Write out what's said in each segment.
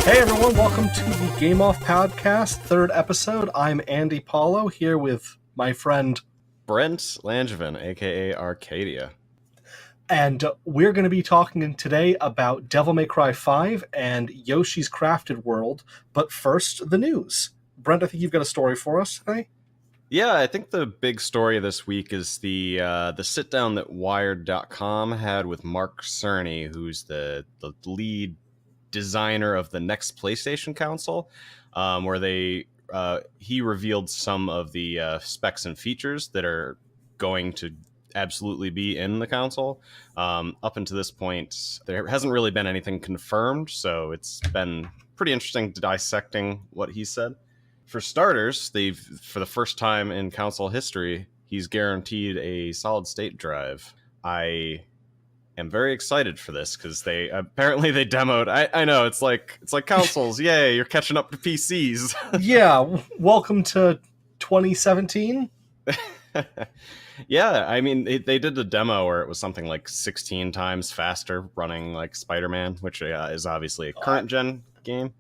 Hey everyone, welcome to the Game Off Podcast, third episode. I'm Andy Paulo, here with my friend Brent Langevin, aka Arcadia. And we're going to be talking today about Devil May Cry 5 and Yoshi's Crafted World. But first, the news. Brent, I think you've got a story for us today. Yeah, I think the big story this week is the sit down that Wired.com had with Mark Cerny, who's the lead designer of the next PlayStation console, where he revealed some of the specs and features that are going to absolutely be in the console. Up until this point, there hasn't really been anything confirmed, so it's been pretty interesting dissecting what he said. For starters, for the first time in console history, he's guaranteed a solid state drive. I am very excited for this because they demoed. I know it's like consoles. Yay, you're catching up to PCs. Yeah, welcome to 2017. Yeah, I mean they did the demo where it was something like 16 times faster running like Spider-Man, which is obviously a current gen game.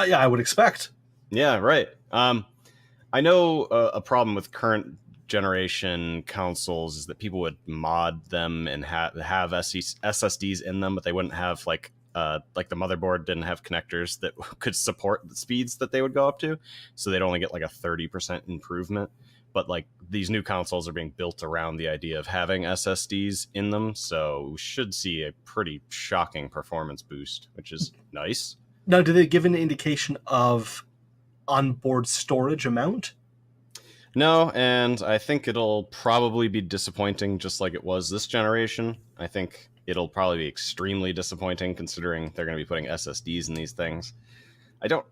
Yeah, I would expect. Yeah, right. I know a problem with current generation consoles is that people would mod them and have SSDs in them, but they wouldn't have like the motherboard didn't have connectors that could support the speeds that they would go up to, so they'd only get like a 30% improvement. But like these new consoles are being built around the idea of having SSDs in them, so we should see a pretty shocking performance boost, which is nice. Now, do they give an indication of onboard storage amount? No, and I think it'll probably be disappointing just like it was this generation. I think it'll probably be extremely disappointing considering they're going to be putting SSDs in these things. Do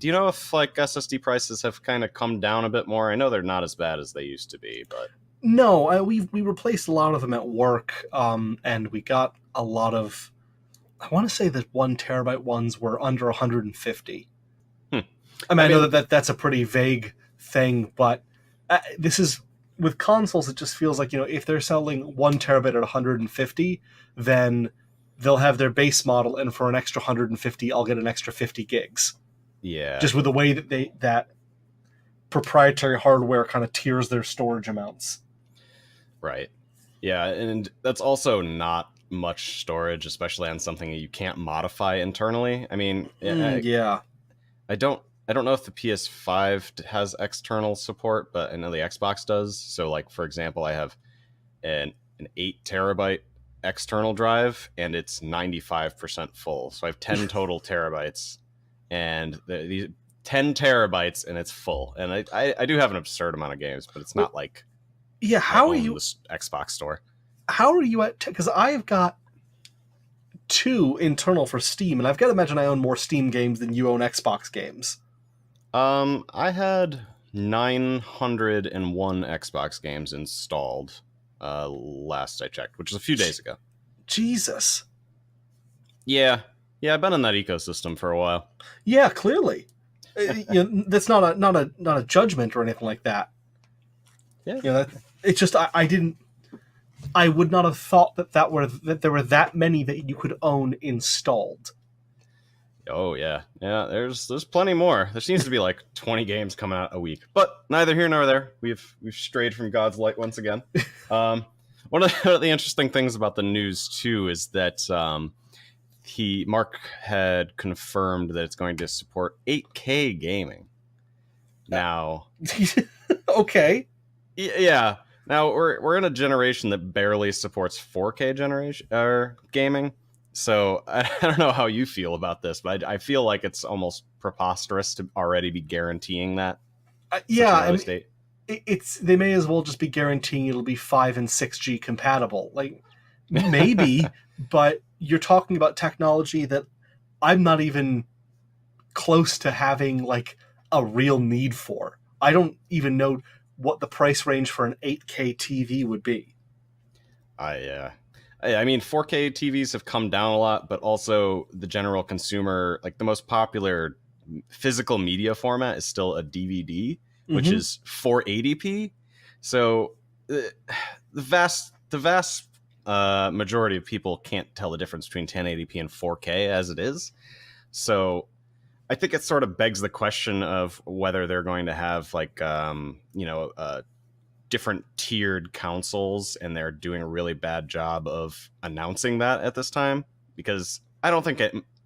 you know if like SSD prices have kind of come down a bit more? I know they're not as bad as they used to be, but No, we replaced a lot of them at work, and we got a lot of, I want to say that 1 terabyte ones were under 150. I know that's a pretty vague thing, but this is with consoles. It just feels like, if they're selling 1 terabyte at 150, then they'll have their base model, and for an extra 150, I'll get an extra 50 gigs. Yeah, just with the way that that proprietary hardware kind of tiers their storage amounts. Right. Yeah, and that's also not much storage, especially on something you can't modify internally. I mean, yeah. I don't know if the PS5 has external support, but I know the Xbox does. So, like, for example, I have an 8 terabyte external drive, and it's 95% full. So I have 10 total terabytes, and these 10 terabytes, and it's full. And I do have an absurd amount of games, but it's not like how are you this Xbox store? How are you at? Because I've got 2 internal for Steam, and I've got to imagine I own more Steam games than you own Xbox games. I had 901 Xbox games installed last I checked, which was a few days ago. Jesus. Yeah, I've been in that ecosystem for a while. Yeah, clearly. That's not a judgment or anything like that. Yeah. It's just I would not have thought that there were that many that you could own installed. Oh yeah. There's plenty more. There seems to be like 20 games coming out a week, but neither here nor there. We've strayed from God's light once again. One of the interesting things about the news too is that Mark had confirmed that it's going to support 8K gaming. Now, okay. Yeah. Now we're in a generation that barely supports 4K gaming. So I don't know how you feel about this, but I feel like it's almost preposterous to already be guaranteeing that. Yeah, they may as well just be guaranteeing it'll be 5 and 6G compatible. Like maybe, but you're talking about technology that I'm not even close to having like a real need for. I don't even know what the price range for an 8K TV would be. I mean, 4K TVs have come down a lot, but also the general consumer, like the most popular physical media format is still a DVD, which is 480p. So the vast majority of people can't tell the difference between 1080p and 4K as it is. So I think it sort of begs the question of whether they're going to have like different tiered consoles, and they're doing a really bad job of announcing that at this time, because I don't think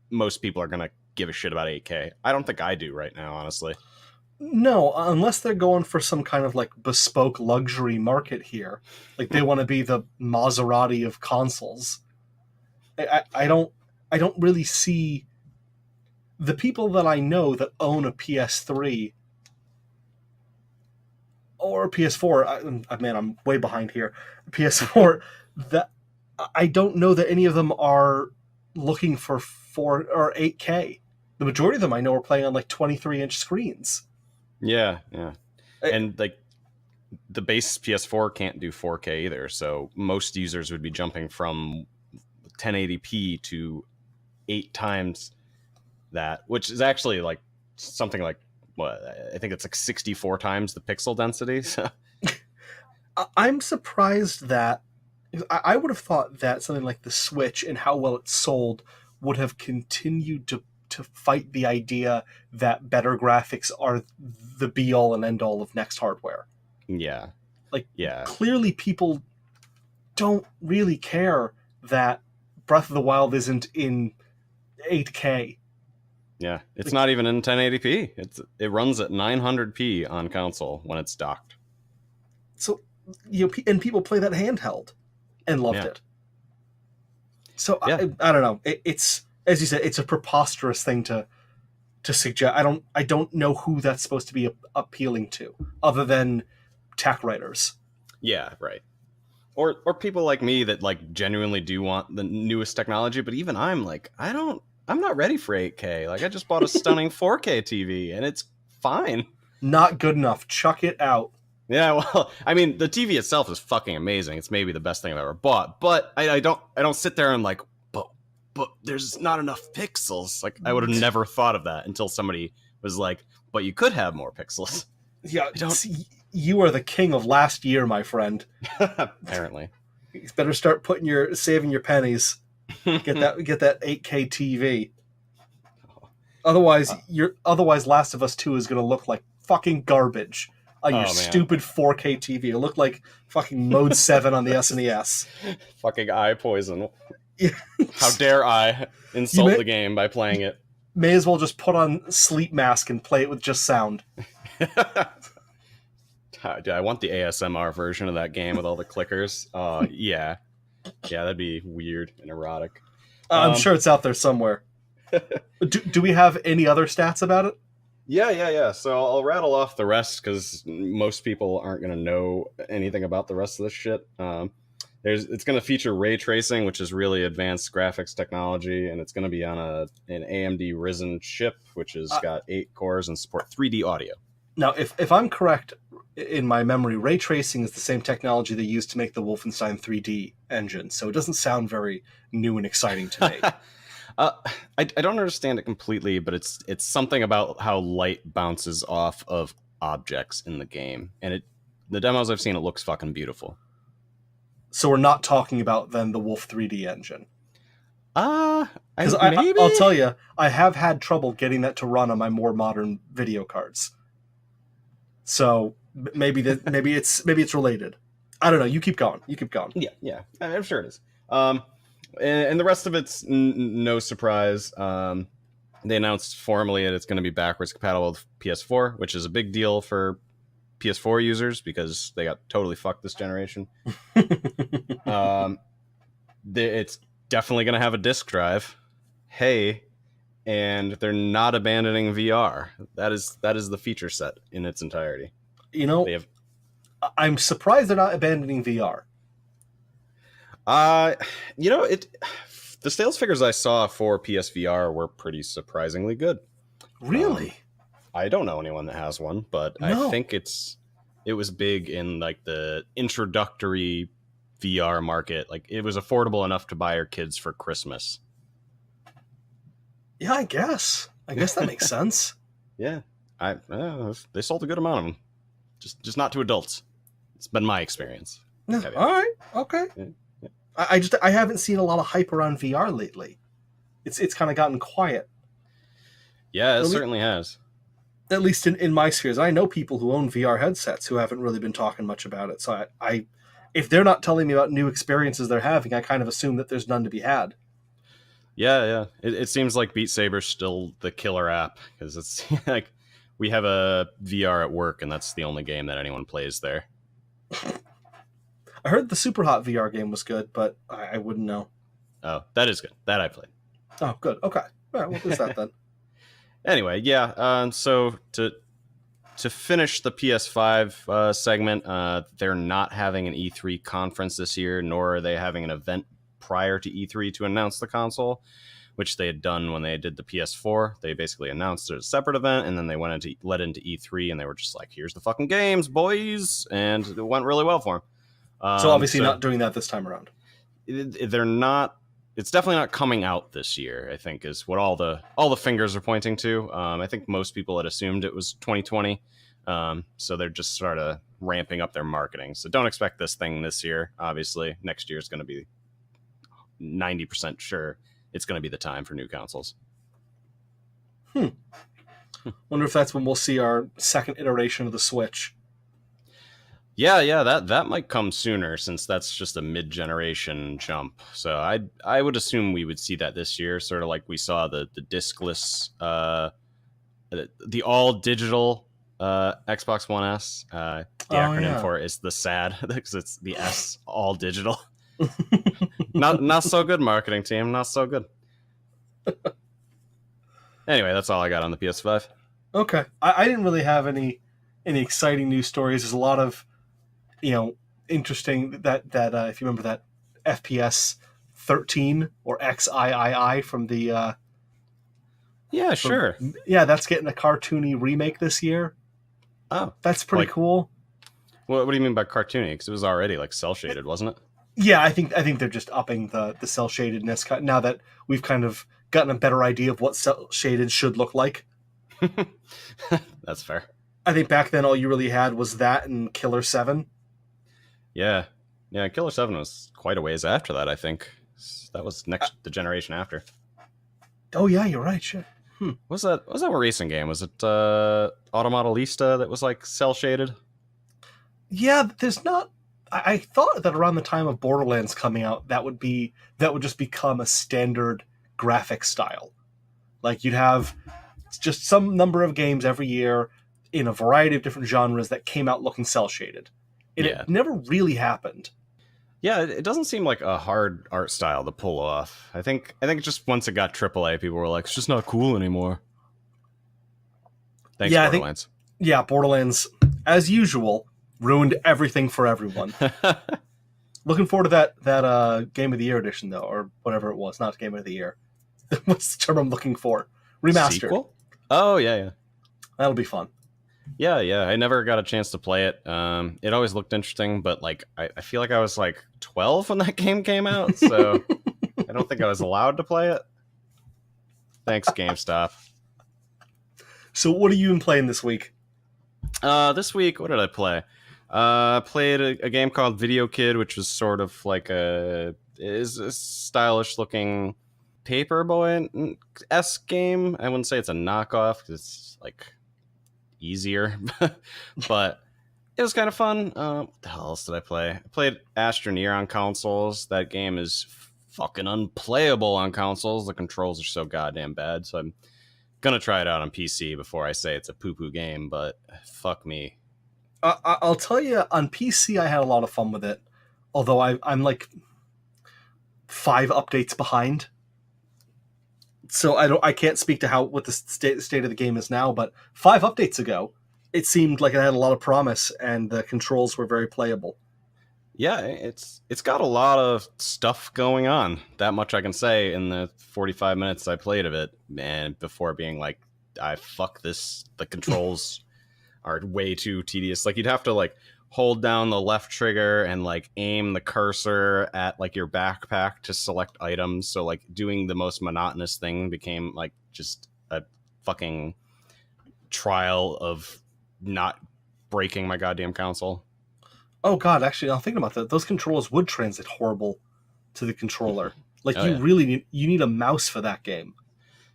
most people are going to give a shit about 8K. I don't think I do right now, honestly. No, unless they're going for some kind of like bespoke luxury market here. Like they want to be the Maserati of consoles. I don't really see the people that I know that own a PS3 or a PS4. Man, I'm way behind here. PS4. That I don't know that any of them are looking for 4 or 8K. The majority of them I know are playing on like 23-inch screens. Yeah. And like the base PS4 can't do 4K either, so most users would be jumping from 1080p to 8 times that, which is actually like something like, what, I think it's like 64 times the pixel density. So. I'm surprised that I would have thought that something like the Switch and how well it sold would have continued to fight the idea that better graphics are the be-all and end-all of next hardware. Yeah. Clearly people don't really care that Breath of the Wild isn't in 8K. Yeah, it's not even in 1080p. It runs at 900p on console when it's docked. So, and people play that handheld and loved it. So I don't know. It's, as you said, it's a preposterous thing to suggest. I don't know who that's supposed to be appealing to, other than tech writers. Yeah, right. Or people like me that like genuinely do want the newest technology, but even I'm like, I'm not ready for 8K. Like I just bought a stunning 4K TV and it's fine. Not good enough. Chuck it out. Yeah, well, I mean, the TV itself is fucking amazing. It's maybe the best thing I've ever bought, but I don't sit there and like, but there's not enough pixels. Like I would have never thought of that until somebody was like, but you could have more pixels. Yeah, you are the king of last year, my friend. Apparently. You better start saving your pennies. Get that 8K TV. Otherwise, Last of Us 2 is going to look like fucking garbage on your stupid 4K TV. It'll look like fucking Mode 7 on the SNES. Fucking eye poison. How dare I insult the game by playing it? May as well just put on Sleep Mask and play it with just sound. I want the ASMR version of that game with all the clickers. Yeah, that'd be weird and erotic. I'm sure it's out there somewhere. Do we have any other stats about it? Yeah. So I'll rattle off the rest because most people aren't going to know anything about the rest of this shit. It's going to feature ray tracing, which is really advanced graphics technology, and it's going to be on an AMD Ryzen chip, which has got 8 cores and support 3D audio. Now, if I'm correct in my memory, ray tracing is the same technology they used to make the Wolfenstein 3D engine, so it doesn't sound very new and exciting to me. I don't understand it completely, but it's something about how light bounces off of objects in the game, and the demos I've seen, it looks fucking beautiful. So we're not talking about then the Wolf 3D engine. I'll tell you, I have had trouble getting that to run on my more modern video cards. So maybe it's related. I don't know. You keep going. Yeah. I'm sure it is. And the rest of it's no surprise. They announced formally that it's going to be backwards compatible with PS4, which is a big deal for PS4 users because they got totally fucked this generation. It's definitely going to have a disk drive. Hey, and they're not abandoning VR. That is the feature set in its entirety. I'm surprised they're not abandoning VR. The sales figures I saw for PSVR were pretty surprisingly good. Really? I don't know anyone that has one, but no. I think it was big in like the introductory VR market. Like it was affordable enough to buy your kids for Christmas. Yeah, I guess that makes sense. Yeah, they sold a good amount of them, just not to adults. It's been my experience. Yeah, all right, okay. Yeah. I haven't seen a lot of hype around VR lately. It's kind of gotten quiet. Yeah, it At least, certainly has. at least in my spheres, I know people who own VR headsets who haven't really been talking much about it. So if they're not telling me about new experiences they're having, I kind of assume that there's none to be had. Yeah, yeah. It seems like Beat Saber's still the killer app because it's like we have a VR at work, and that's the only game that anyone plays there. I heard the Super Hot VR game was good, but I wouldn't know. Oh, that is good. That I played. Oh, good. Okay. All right. Well, there's that then. Anyway, yeah. So to finish the PS5 segment, they're not having an E3 conference this year, nor are they having an event prior to E3 to announce the console, which they had done when they did the PS4. They basically announced it as a separate event, and then they led into E3, and they were just like, "Here's the fucking games, boys," and it went really well for them. So obviously not doing that this time around. They're not. It's definitely not coming out this year, I think, is what all the fingers are pointing to. I think most people had assumed it was 2020, so they're just sort of ramping up their marketing. So don't expect this thing this year. Obviously, next year is going to be 90% sure it's going to be the time for new consoles. Wonder if that's when we'll see our second iteration of the Switch. Yeah, that might come sooner since that's just a mid-generation jump. So I would assume we would see that this year, sort of like we saw the discless, the all digital Xbox One S. The acronym for it is the SAD because it's the S, all digital. Not so good, marketing team. Not so good. Anyway, that's all I got on the PS5. Okay, I didn't really have any exciting news stories. There's a lot of interesting that if you remember that FPS 13 or XIII from the sure. Yeah, that's getting a cartoony remake this year. Oh, that's pretty cool. What do you mean by cartoony? Because it was already like cell shaded, wasn't it? Yeah, I think they're just upping the cell shadedness now that we've kind of gotten a better idea of what cell shaded should look like. That's fair. I think back then all you really had was that and Killer 7. Yeah, Killer 7 was quite a ways after that, I think. That was the generation after. Oh yeah, you're right. Shit. Was that a racing game? Was it Automodelista that was like cell shaded? Yeah, there's not. I thought that around the time of Borderlands coming out, that would just become a standard graphic style. Like you'd have just some number of games every year in a variety of different genres that came out looking cell shaded. It never really happened. Yeah, it doesn't seem like a hard art style to pull off. I think just once it got AAA, people were like, it's just not cool anymore. Thanks, Borderlands. Borderlands, as usual, ruined everything for everyone. Looking forward to that Game of the Year edition, though, or whatever it was. Not Game of the Year. What's the term I'm looking for? Remastered. Sequel? Oh, yeah. That'll be fun. Yeah. I never got a chance to play it. It always looked interesting, but like I feel like I was like 12 when that game came out, so I don't think I was allowed to play it. Thanks, GameStop. So what are you playing this week? This week, what did I play? Played a game called Video Kid, which was sort of like a stylish looking Paperboy-esque game. I wouldn't say it's a knockoff because it's like easier, but it was kind of fun. What the hell else did I play? I played Astroneer on consoles. That game is fucking unplayable on consoles. The controls are so goddamn bad, so I'm gonna try it out on PC before I say it's a poo-poo game, but fuck me. I'll tell you, on PC I had a lot of fun with it, although I'm like 5 updates behind. So I can't speak to what the state of the game is now, but 5 updates ago, it seemed like it had a lot of promise and the controls were very playable. Yeah, it's got a lot of stuff going on. That much I can say in the 45 minutes I played of it, man, before being like, fuck this, the controls are way too tedious. Like you'd have to like hold down the left trigger and like aim the cursor at like your backpack to select items. So like doing the most monotonous thing became like just a fucking trial of not breaking my goddamn console. Oh god, actually, I'm thinking about that. Those controls would translate horrible to the controller. Like really need a mouse for that game.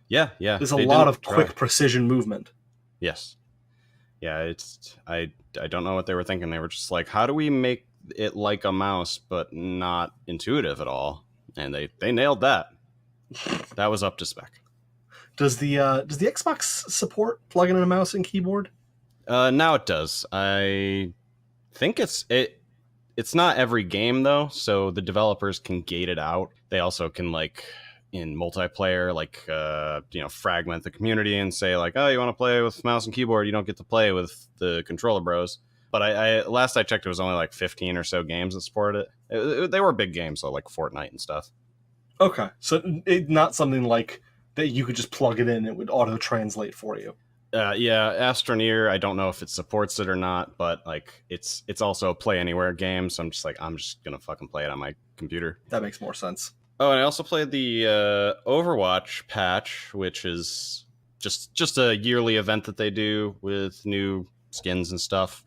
Yeah, There's a they lot didn't of quick precision movement. Yes. Yeah, I don't know what they were thinking. They were just like, how do we make it like a mouse but not intuitive at all? And they nailed that. That was up to spec. Does the Xbox support plugging in a mouse and keyboard? Now it does. I think it's not every game though, so the developers can gate it out. They also can like in multiplayer, like fragment the community and say like, oh, you want to play with mouse and keyboard, you don't get to play with the controller bros. But I last I checked, it was only like 15 or so games that supported it. They were big games, so like Fortnite and stuff. Okay, so not something like that you could just plug it in; it would auto translate for you. Yeah, Astroneer, I don't know if it supports it or not, but like it's also a play anywhere game, so I'm just gonna fucking play it on my computer. That makes more sense. Oh, and I also played the Overwatch patch, which is just a yearly event that they do with new skins and stuff.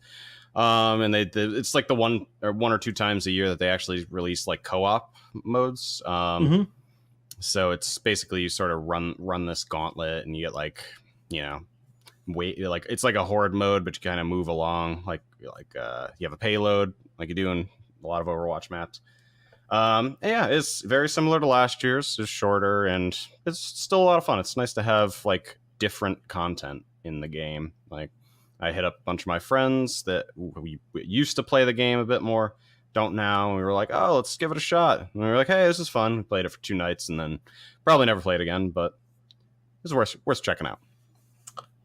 And it's like the one or two times a year that they actually release like co-op modes. So it's basically you sort of run this gauntlet, and you get like wait, like it's like a horde mode, but you kind of move along like you have a payload like you do in a lot of Overwatch maps. Yeah, it's very similar to last year's. It's shorter and it's still a lot of fun. It's nice to have like different content in the game. Like I hit up a bunch of my friends that we used to play the game a bit more, don't now. And we were like, oh, let's give it a shot. And we were like, hey, this is fun. We played it for 2 nights and then probably never played again, but it's worth checking out.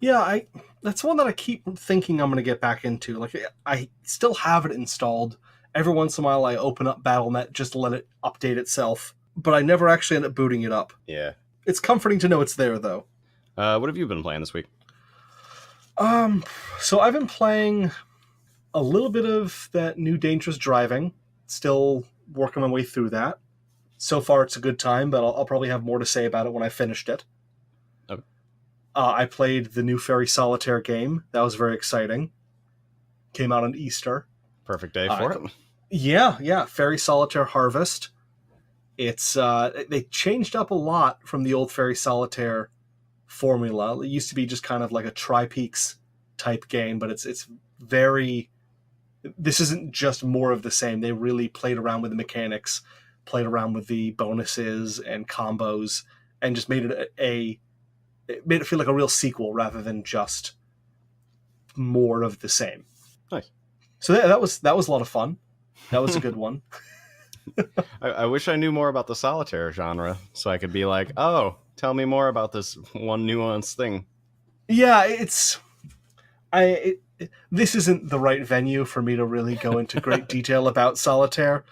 Yeah, that's one that I keep thinking I'm going to get back into. Like I still have it installed. Every once in a while, I open up Battle.net just to let it update itself, but I never actually end up booting it up. Yeah, it's comforting to know it's there, though. What have you been playing this week? So I've been playing a little bit of that new Dangerous Driving. Still working my way through that. So far, it's a good time, but I'll probably have more to say about it when I finished it. Okay. I played the new Fairy Solitaire game. That was very exciting. Came out on Easter. Perfect day for it. Yeah. Fairy Solitaire Harvest. It's they changed up a lot from the old Fairy Solitaire formula. It used to be just kind of like a Tri-Peaks type game, but it's very... This isn't just more of the same. They really played around with the mechanics, played around with the bonuses and combos, and just made it feel like a real sequel rather than just more of the same. Nice. So that was a lot of fun. That was a good one. I wish I knew more about the solitaire genre so I could be like, oh, tell me more about this one nuanced thing. Yeah, this isn't the right venue for me to really go into great detail about solitaire,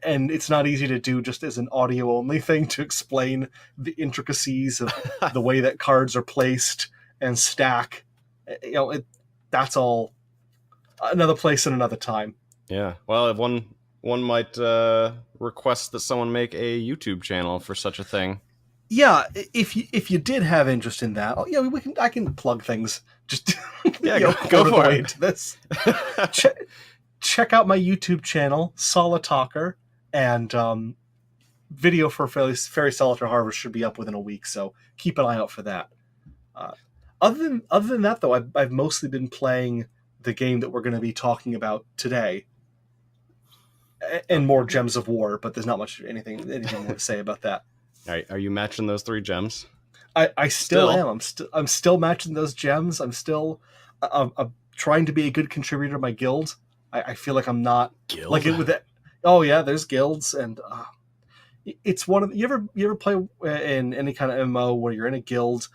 and it's not easy to do just as an audio only thing to explain the intricacies of the way that cards are placed and stack. That's all another place and another time. Yeah, well, one might request that someone make a YouTube channel for such a thing. Yeah, if you did have interest in that, I can plug things. Just go for it. Into this. Check out my YouTube channel, Solitalker, and video for Fairy Solitaire Harvest should be up within a week, so keep an eye out for that. Other than that, though, I've mostly been playing the game that we're going to be talking about today, and more Gems of War, but there's not much anything more to say about that. Are you matching those 3 gems? I still am. I'm still matching those gems. I'm still I'm trying to be a good contributor to my guild. I feel like I'm not guild? like it with it. Oh yeah, there's guilds, and it's one of you ever play in any kind of MMO where you're in a guild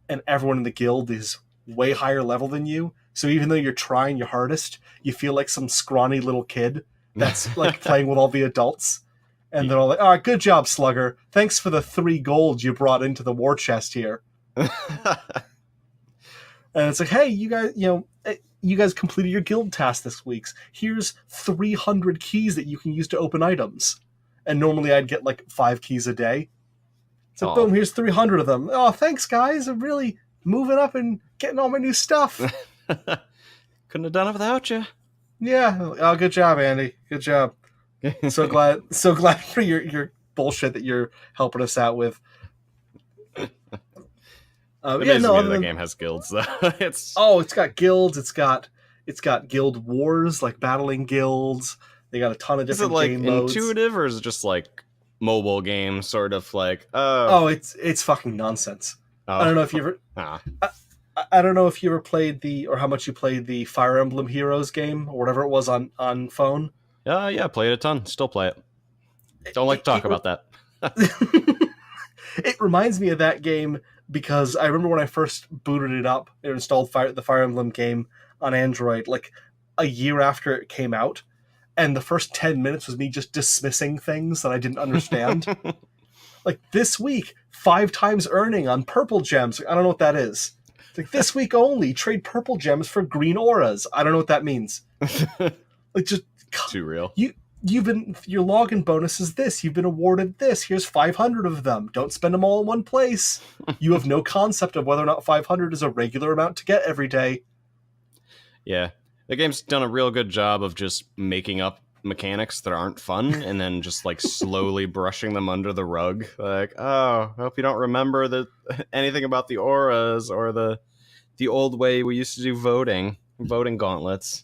and everyone in the guild is way higher level than you. So even though you're trying your hardest, you feel like some scrawny little kid that's like playing with all the adults. And they're all like, all right, good job, Slugger. Thanks for the 3 gold you brought into the war chest here. And it's like, hey, you guys completed your guild task this week. Here's 300 keys that you can use to open items. And normally I'd get like 5 keys a day. So boom, here's 300 of them. Oh, thanks, guys. I'm really moving up and getting all my new stuff. Couldn't have done it without you. Yeah. Oh, good job, Andy. Good job. So glad for your bullshit that you're helping us out with. It yeah, amazes no. me Other that than game has guilds though. It's it's got guilds. It's got guild wars, like battling guilds. They got a ton of is it different like game modes. intuitive or is it just like mobile game sort of like Oh, it's fucking nonsense. I don't know if you ever. ah. I don't know if you ever played or how much you played the Fire Emblem Heroes game or whatever it was on phone. Yeah, played a ton. Still play it. Don't like to talk about that. It reminds me of that game because I remember when I first booted it up and installed the Fire Emblem game on Android, like a year after it came out, and the first 10 minutes was me just dismissing things that I didn't understand. Like, this week, 5 times earning on purple gems. I don't know what that is. It's like, this week only, trade purple gems for green auras. I don't know what that means. Like, just too real. Your login bonus is this. You've been awarded this. Here's 500 of them. Don't spend them all in one place. You have no concept of whether or not 500 is a regular amount to get every day. Yeah, the game's done a real good job of just making up mechanics that aren't fun and then just like slowly brushing them under the rug. Like, oh, I hope you don't remember anything about the auras or the old way we used to do voting gauntlets.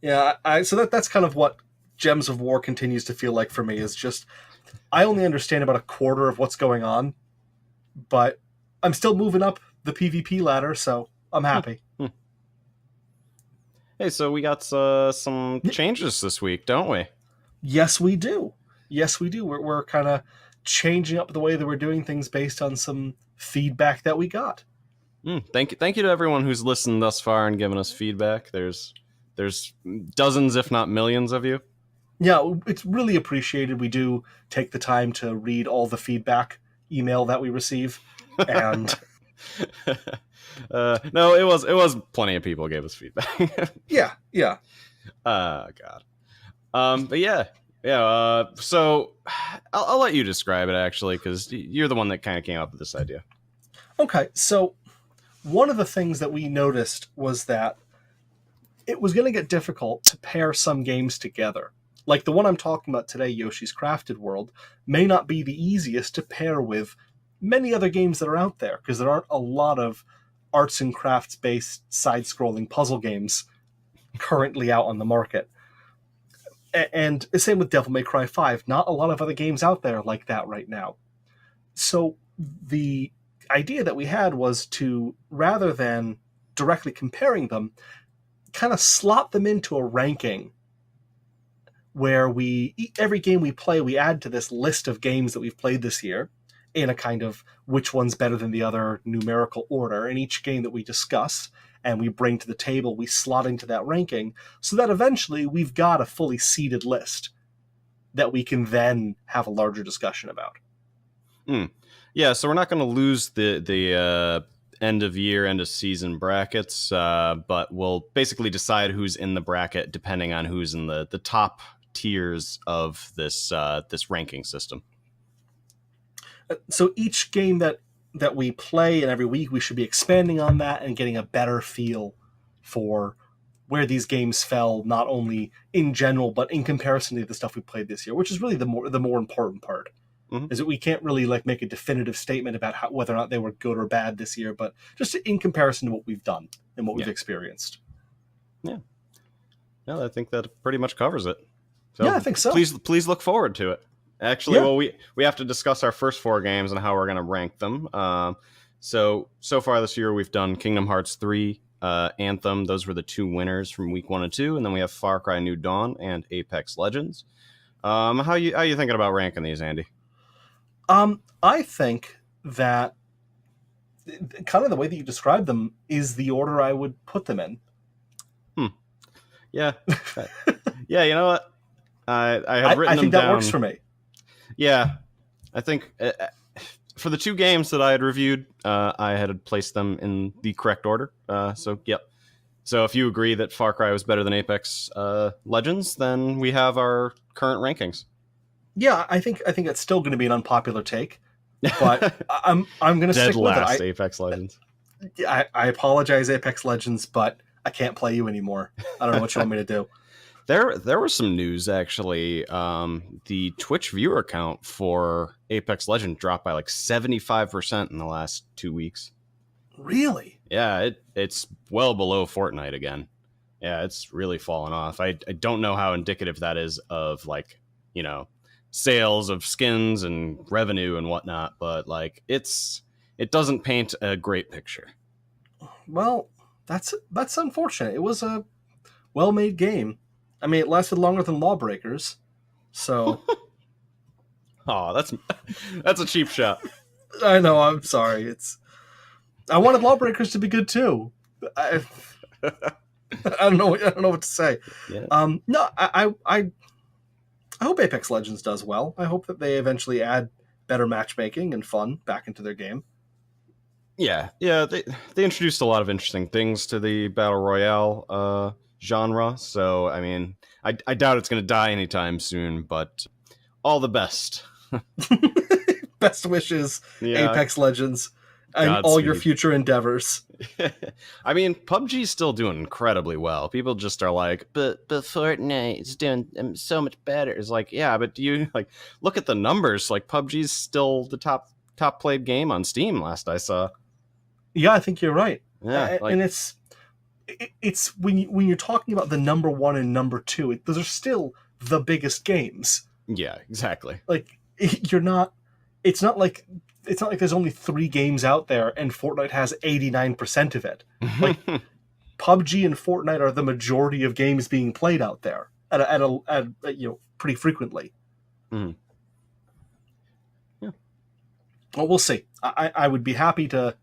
Yeah, so that's kind of what Gems of War continues to feel like for me, is just I only understand about a quarter of what's going on, but I'm still moving up the PvP ladder, so I'm happy. Hey, so we got some changes this week, don't we? Yes, we do. We're kind of changing up the way that we're doing things based on some feedback that we got. Thank you to everyone who's listened thus far and given us feedback. There's dozens, if not millions, of you. Yeah, it's really appreciated. We do take the time to read all the feedback email that we receive, and no, it was plenty of people gave us feedback. yeah. God. But yeah. So I'll let you describe it actually, because you're the one that kind of came up with this idea. Okay, so one of the things that we noticed was that it was going to get difficult to pair some games together. Like the one I'm talking about today, Yoshi's Crafted World, may not be the easiest to pair with many other games that are out there, because there aren't a lot of arts and crafts based side-scrolling puzzle games currently out on the market. And the same with Devil May Cry 5. Not a lot of other games out there like that right now. So the idea that we had was to, rather than directly comparing them, kind of slot them into a ranking where every game we play, we add to this list of games that we've played this year in a kind of which one's better than the other numerical order. And each game that we discuss and we bring to the table, we slot into that ranking, so that eventually we've got a fully seeded list that we can then have a larger discussion about. Yeah, so we're not going to lose the end of year, end of season brackets, but we'll basically decide who's in the bracket depending on who's in the top tiers of this ranking system. So each game that we play, and every week we should be expanding on that and getting a better feel for where these games fell, not only in general but in comparison to the stuff we played this year, which is really the more important part. Mm-hmm. Is that we can't really like make a definitive statement about whether or not they were good or bad this year, but just in comparison to what we've done and what we've experienced. Yeah, I think that pretty much covers it. So yeah, I think so. Please look forward to it. Actually, well, we have to discuss our first 4 games and how we're going to rank them. So far this year, we've done Kingdom Hearts 3, Anthem. Those were the 2 winners from week 1 and 2, and then we have Far Cry New Dawn and Apex Legends. How you thinking about ranking these, Andy? I think that kind of the way that you described them is the order I would put them in. Yeah. Yeah, you know what? I have written them down. I think that works for me. Yeah. I think for the 2 games that I had reviewed, I had placed them in the correct order. So, yep. So if you agree that Far Cry was better than Apex Legends, then we have our current rankings. Yeah, I think it's still going to be an unpopular take, but I'm going to stick with it. Apex Legends. I apologize, Apex Legends, but I can't play you anymore. I don't know what you want me to do. There was some news actually. The Twitch viewer count for Apex Legends dropped by like 75% in the last 2 weeks. Really? Yeah, it's well below Fortnite again. Yeah, it's really fallen off. I don't know how indicative that is of like, sales of skins and revenue and whatnot, but like it doesn't paint a great picture. Well, that's unfortunate. It was a well-made game. I mean, it lasted longer than Lawbreakers, so. Oh, that's a cheap shot. I know. I'm sorry. I wanted Lawbreakers to be good too. I don't know. I don't know what to say. Yeah. No, I hope Apex Legends does well. I hope that they eventually add better matchmaking and fun back into their game. Yeah. They introduced a lot of interesting things to the battle royale genre. So I mean, I doubt it's going to die anytime soon. But all the best. Best wishes, Yeah. Apex Legends, and Godspeed. all your future endeavors. I mean, PUBG's still doing incredibly well. People just are like, but Fortnite's doing so much better. It's like, yeah, but do you like look at the numbers? Like PUBG's still the top played game on Steam. Last I saw. Yeah, I think you're right. Yeah, And it's when you're talking about the number one and number two, those are still the biggest games. Yeah, exactly. Like you're not. It's not like there's only 3 games out there and Fortnite has 89% of it. Like PUBG and Fortnite are the majority of games being played out there at pretty frequently. Mm-hmm. Yeah. Well, we'll see. I would be happy to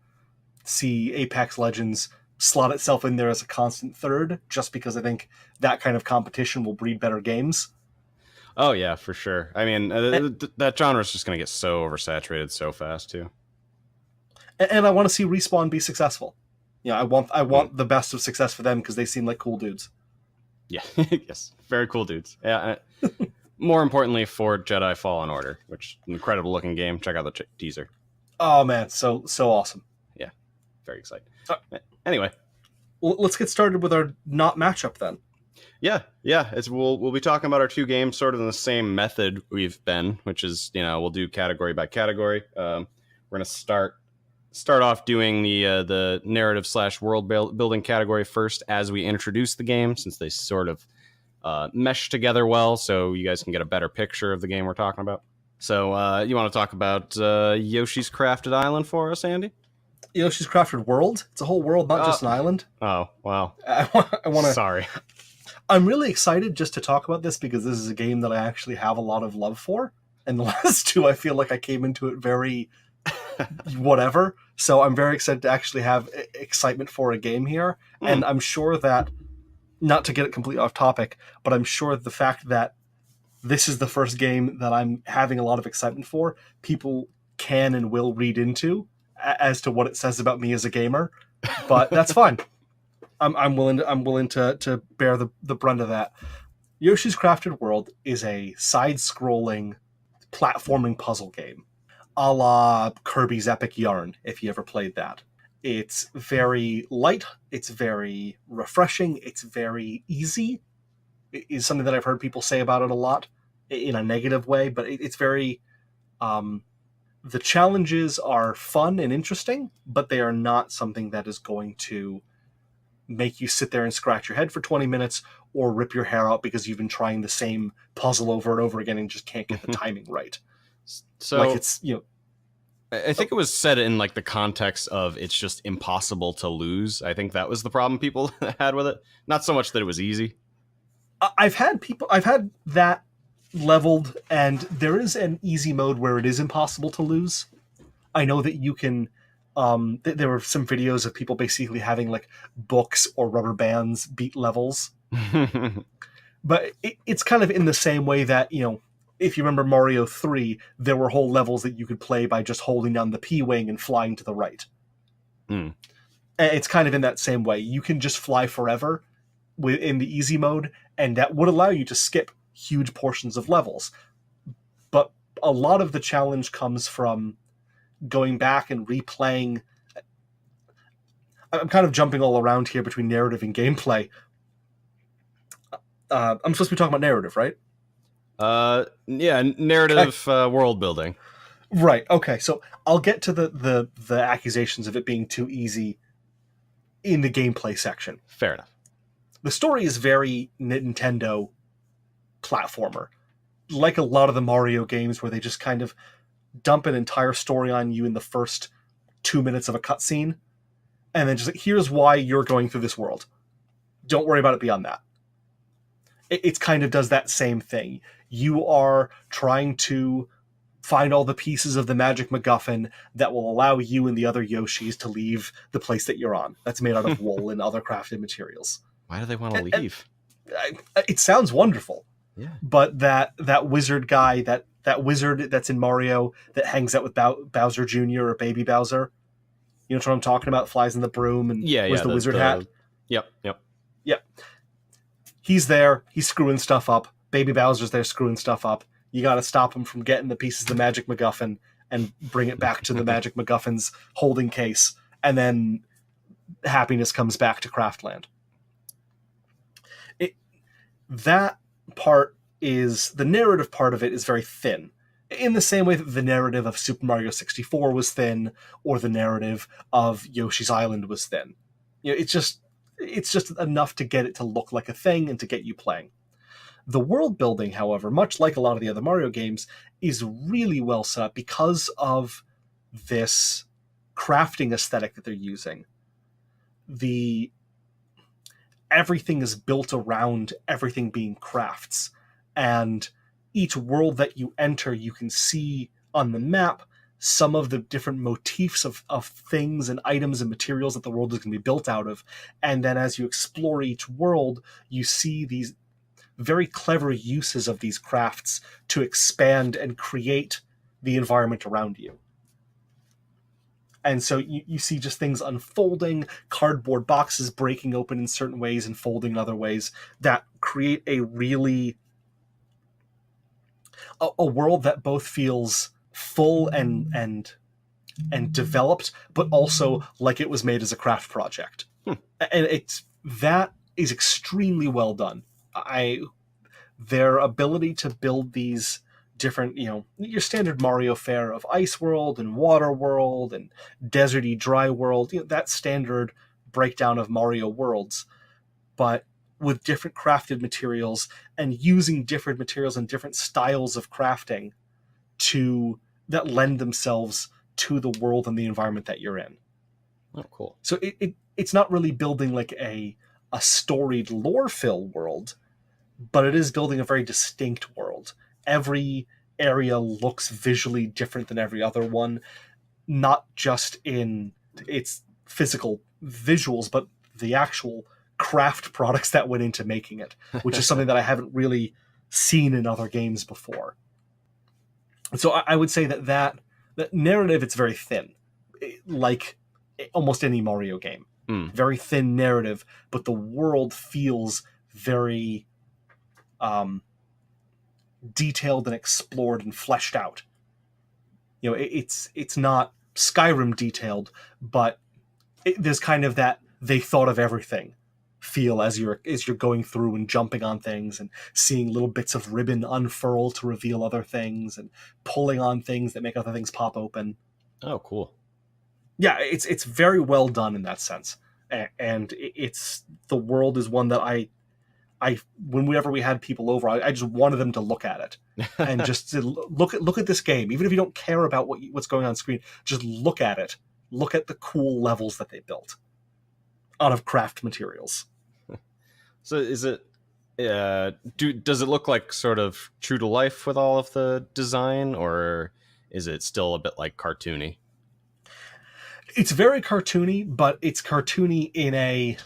see Apex Legends slot itself in there as a constant third, just because I think that kind of competition will breed better games. Oh yeah, for sure. I mean, that genre is just going to get so oversaturated so fast too. And I want to see Respawn be successful. I want the best of success for them because they seem like cool dudes. Yeah, yes, very cool dudes. Yeah. More importantly, for Jedi Fallen Order, which is an incredible looking game. Check out the teaser. Oh man, so awesome. Yeah, very excited. Anyway, let's get started with our not matchup then. Yeah. We'll be talking about our 2 games sort of in the same method we've been, which is we'll do category by category. We're gonna start off doing the narrative / world building category first as we introduce the game, since they sort of mesh together well, so you guys can get a better picture of the game we're talking about. So you want to talk about Yoshi's Crafted Island for us, Andy? Yoshi's Crafted World. It's a whole world, not just an island. Oh wow! I want to. Sorry. I'm really excited just to talk about this because this is a game that I actually have a lot of love for. And the last 2, I feel like I came into it very whatever. So I'm very excited to actually have excitement for a game here. And I'm sure that, not to get it completely off topic, but I'm sure the fact that this is the first game that I'm having a lot of excitement for, people can and will read into as to what it says about me as a gamer. But that's fine. I'm willing to bear the brunt of that. Yoshi's Crafted World is a side-scrolling platforming puzzle game, a la Kirby's Epic Yarn, if you ever played that. It's very light, it's very refreshing, it's very easy. It is something that I've heard people say about it a lot, in a negative way, but it's very... the challenges are fun and interesting, but they are not something that is going to make you sit there and scratch your head for 20 minutes or rip your hair out because you've been trying the same puzzle over and over again and just can't get the timing right. So like it's, I think it was said in like the context of it's just impossible to lose. I think that was the problem people had with it. Not so much that it was easy. I've had that leveled, and there is an easy mode where it is impossible to lose. I know that you can there were some videos of people basically having like books or rubber bands beat levels. But it's kind of in the same way that, if you remember Mario 3, there were whole levels that you could play by just holding down the P-wing and flying to the right. And it's kind of in that same way. You can just fly forever in the easy mode, and that would allow you to skip huge portions of levels. But a lot of the challenge comes from going back and replaying. I'm kind of jumping all around here between narrative and gameplay. I'm supposed to be talking about narrative, right? Yeah, narrative world building. Right. Okay. So I'll get to the accusations of it being too easy in the gameplay section. Fair enough. The story is very Nintendo platformer, like a lot of the Mario games where they just kind of dump an entire story on you in the first 2 minutes of a cutscene, and then just like, here's why you're going through this world. Don't worry about it beyond that. It kind of does that same thing. You are trying to find all the pieces of the magic MacGuffin that will allow you and the other Yoshis to leave the place that you're on. That's made out of wool and other crafted materials. Why do they want to leave? It sounds wonderful. Yeah. But that wizard guy, that wizard that's in Mario that hangs out with Bowser Jr. or Baby Bowser, you know what I'm talking about? Flies in the broom and wears the wizard hat. Yep. He's there. He's screwing stuff up. Baby Bowser's there screwing stuff up. You got to stop him from getting the pieces of the Magic MacGuffin and bring it back to the Magic MacGuffin's holding case, and then happiness comes back to Craftland. That part is the narrative part of it is very thin, in the same way that the narrative of Super Mario 64 was thin, or the narrative of Yoshi's Island was thin. You know, it's just enough to get it to look like a thing and to get you playing. The world building, however, much like a lot of the other Mario games, is really well set up because of this crafting aesthetic that they're using. Everything is built around everything being crafts, and each world that you enter, you can see on the map some of the different motifs of things and items and materials that the world is going to be built out of. And then as you explore each world, you see these very clever uses of these crafts to expand and create the environment around you. And so you see just things unfolding, cardboard boxes breaking open in certain ways and folding in other ways that create a really a world that both feels full and developed, but also like it was made as a craft project. And that is extremely well done. Their ability to build these different, your standard Mario fare of ice world and water world and deserty dry world, that standard breakdown of Mario worlds, but with different crafted materials and using different materials and different styles of crafting that lend themselves to the world and the environment that you're in. Oh, cool. So it's not really building like a storied lore-filled world, but it is building a very distinct world. Every area looks visually different than every other one, not just in its physical visuals, but the actual craft products that went into making it, which is something that I haven't really seen in other games before. So I would say that narrative, it's very thin, like almost any Mario game. Very thin narrative, but the world feels very detailed and explored and fleshed out. It's not Skyrim detailed, but there's kind of that they thought of everything feel as you're going through and jumping on things and seeing little bits of ribbon unfurl to reveal other things and pulling on things that make other things pop open. Oh, cool. Yeah, it's very well done in that sense, and the world is one that I whenever we had people over, I just wanted them to look at it and just to look at this game, even if you don't care about what's going on screen, just look at it. Look at the cool levels that they built out of craft materials. So is it does it look like sort of true to life with all of the design, or is it still a bit like cartoony? It's very cartoony, but it's cartoony in a,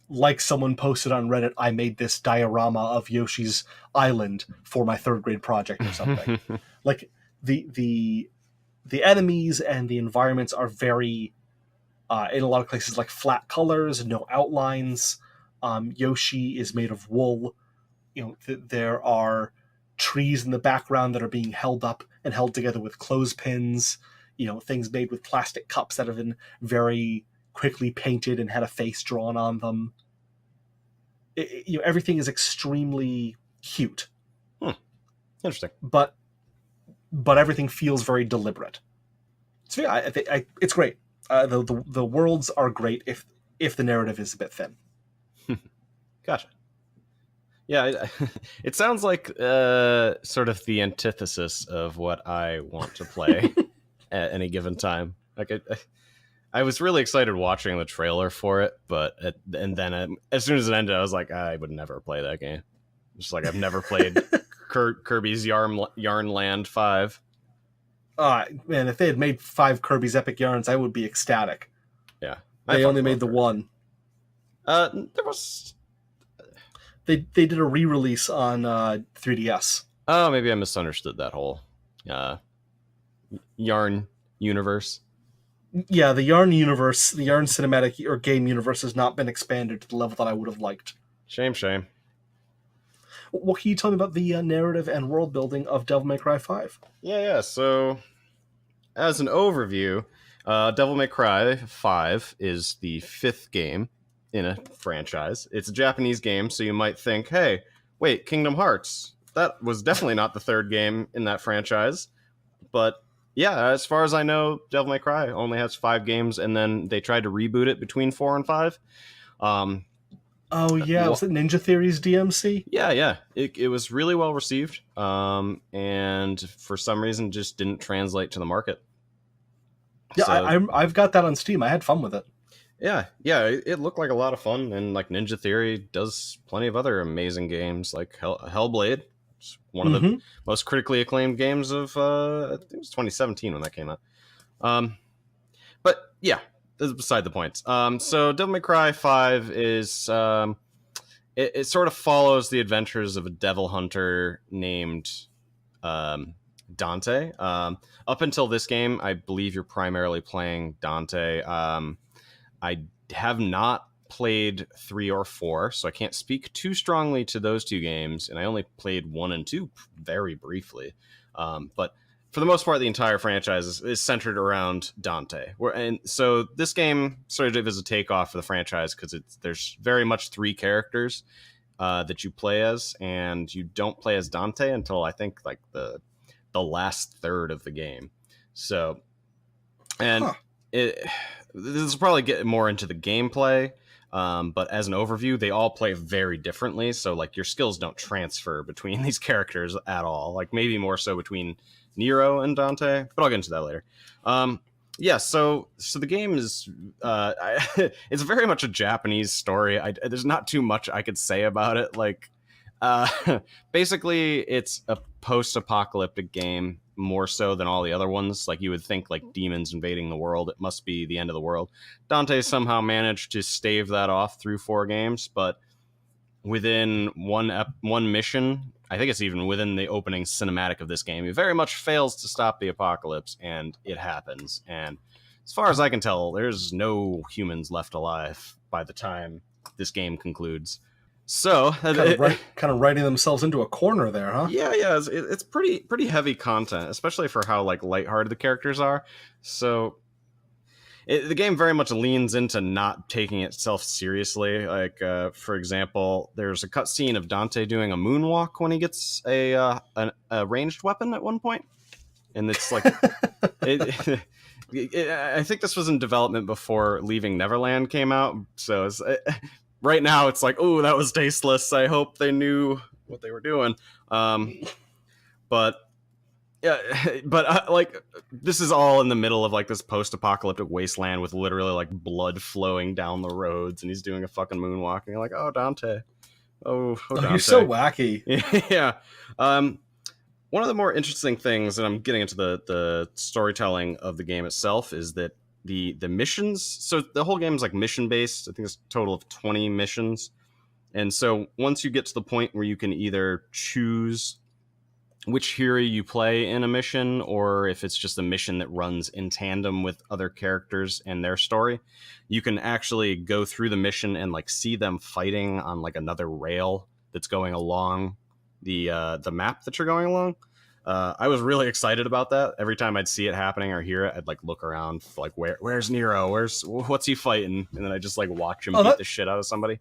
like someone posted on Reddit, I made this diorama of Yoshi's Island for my third grade project or something. Like the enemies and the environments are very, in a lot of places, like flat colors, no outlines. Yoshi is made of wool. There are trees in the background that are being held up and held together with clothespins. Things made with plastic cups that have been very quickly painted and had a face drawn on them. everything is extremely cute. Interesting. But everything feels very deliberate. So yeah, it's great. The worlds are great if the narrative is a bit thin. Gotcha. Yeah, it sounds like sort of the antithesis of what I want to play at any given time. Like I was really excited watching the trailer for it, but and then as soon as it ended, I was like, I would never play that game. Just like I've never played Kirby's Yarn Land 5. Man, if they had made 5 Kirby's Epic Yarns, I would be ecstatic. Yeah, they only made the one. There was. They did a re-release on 3DS. Oh, maybe I misunderstood that whole Yarn universe. Yeah, the Yarn universe, the Yarn cinematic or game universe has not been expanded to the level that I would have liked. Shame. What can you tell me about the narrative and world building of Devil May Cry 5? Yeah. So, as an overview, Devil May Cry 5 is the 5th game in a franchise. It's a Japanese game, so you might think, hey, wait, Kingdom Hearts. That was definitely not the 3rd game in that franchise. But yeah, as far as I know, Devil May Cry only has 5 games, and then they tried to reboot it between 4 and 5. Oh yeah, was it Ninja Theory's DMC? Yeah. It was really well received, and for some reason just didn't translate to the market. Yeah, so, I've got that on Steam. I had fun with it. Yeah, it looked like a lot of fun, and like Ninja Theory does plenty of other amazing games, like Hellblade. It's one of the most critically acclaimed games of I think it was 2017 when that came out. But yeah, this is beside the point. So Devil May Cry 5 is it sort of follows the adventures of a devil hunter named Dante. Up until this game, I believe you're primarily playing Dante. I have not played 3 or 4, so I can't speak too strongly to those 2 games, and I only played 1 and 2 very briefly. But for the most part, the entire franchise is centered around Dante. And so this game sort of is a takeoff for the franchise because there's very much 3 characters that you play as, and you don't play as Dante until I think like the last third of the game. So, and this will probably get more into the gameplay, but as an overview, they all play very differently. So like your skills don't transfer between these characters at all. Like maybe more so between Nero and Dante, but I'll get into that later. So the game is it's very much a Japanese story. There's not too much I could say about it. Like basically it's a post-apocalyptic game more so than all the other ones. Like you would think like demons invading the world, it must be the end of the world. Dante somehow managed to stave that off through 4 games, but within one mission, I think it's even within the opening cinematic of this game, he very much fails to stop the apocalypse, and it happens. And as far as I can tell, there's no humans left alive by the time this game concludes. So kind of writing themselves into a corner there, huh? Yeah, it's pretty heavy content, especially for how like lighthearted the characters are. So the game very much leans into not taking itself seriously. Like for example, there's a cutscene of Dante doing a moonwalk when he gets a ranged weapon at one point, and it's like I think this was in development before Leaving Neverland came out, so right now it's like, oh, that was tasteless. I hope they knew what they were doing. But like this is all in the middle of like this post-apocalyptic wasteland with literally like blood flowing down the roads, and he's doing a fucking moonwalk, and you're like, oh, Dante. Oh, Dante. You're so wacky. Yeah. One of the more interesting things, and I'm getting into the storytelling of the game itself, is that the missions. So the whole game is like mission based. I think it's a total of 20 missions. And so once you get to the point where you can either choose which hero you play in a mission, or if it's just a mission that runs in tandem with other characters and their story, you can actually go through the mission and like see them fighting on like another rail that's going along the map that you're going along. I was really excited about that. Every time I'd see it happening or hear it, I'd like look around for, like, where's Nero? What's he fighting? And then I just like watch him beat the shit out of somebody.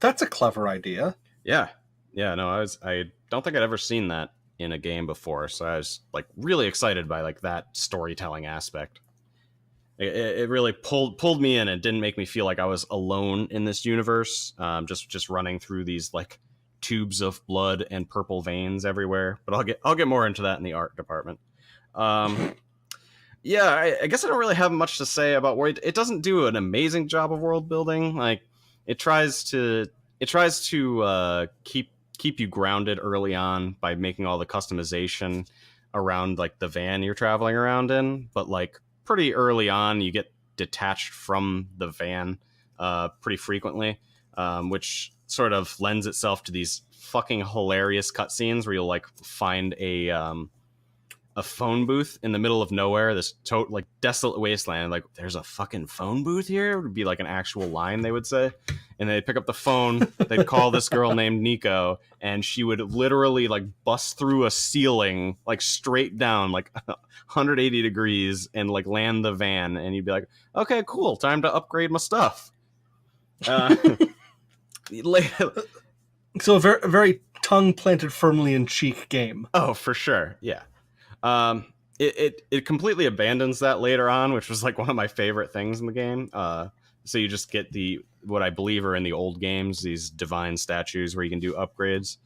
That's a clever idea. Yeah. No, I don't think I'd ever seen that in a game before, so I was like really excited by like that storytelling aspect. It really pulled me in and didn't make me feel like I was alone in this universe. Just running through these like tubes of blood and purple veins everywhere. But I'll get more into that in the art department. Yeah, I guess I don't really have much to say about where it doesn't do an amazing job of world building. Like it tries to keep you grounded early on by making all the customization around like the van you're traveling around in, but like pretty early on you get detached from the van pretty frequently, which sort of lends itself to these fucking hilarious cutscenes where you'll like find a phone booth in the middle of nowhere, this like desolate wasteland. Like, there's a fucking phone booth here? It would be like an actual line, they would say. And they'd pick up the phone, they'd call this girl named Nico, and she would literally like bust through a ceiling, like straight down, like 180 degrees, and like land the van. And you'd be like, okay, cool, time to upgrade my stuff. So a very tongue planted firmly in cheek game. Oh, for sure, yeah. It completely abandons that later on, which was like one of my favorite things in the game. So you just get what I believe are in the old games, these divine statues where you can do upgrades.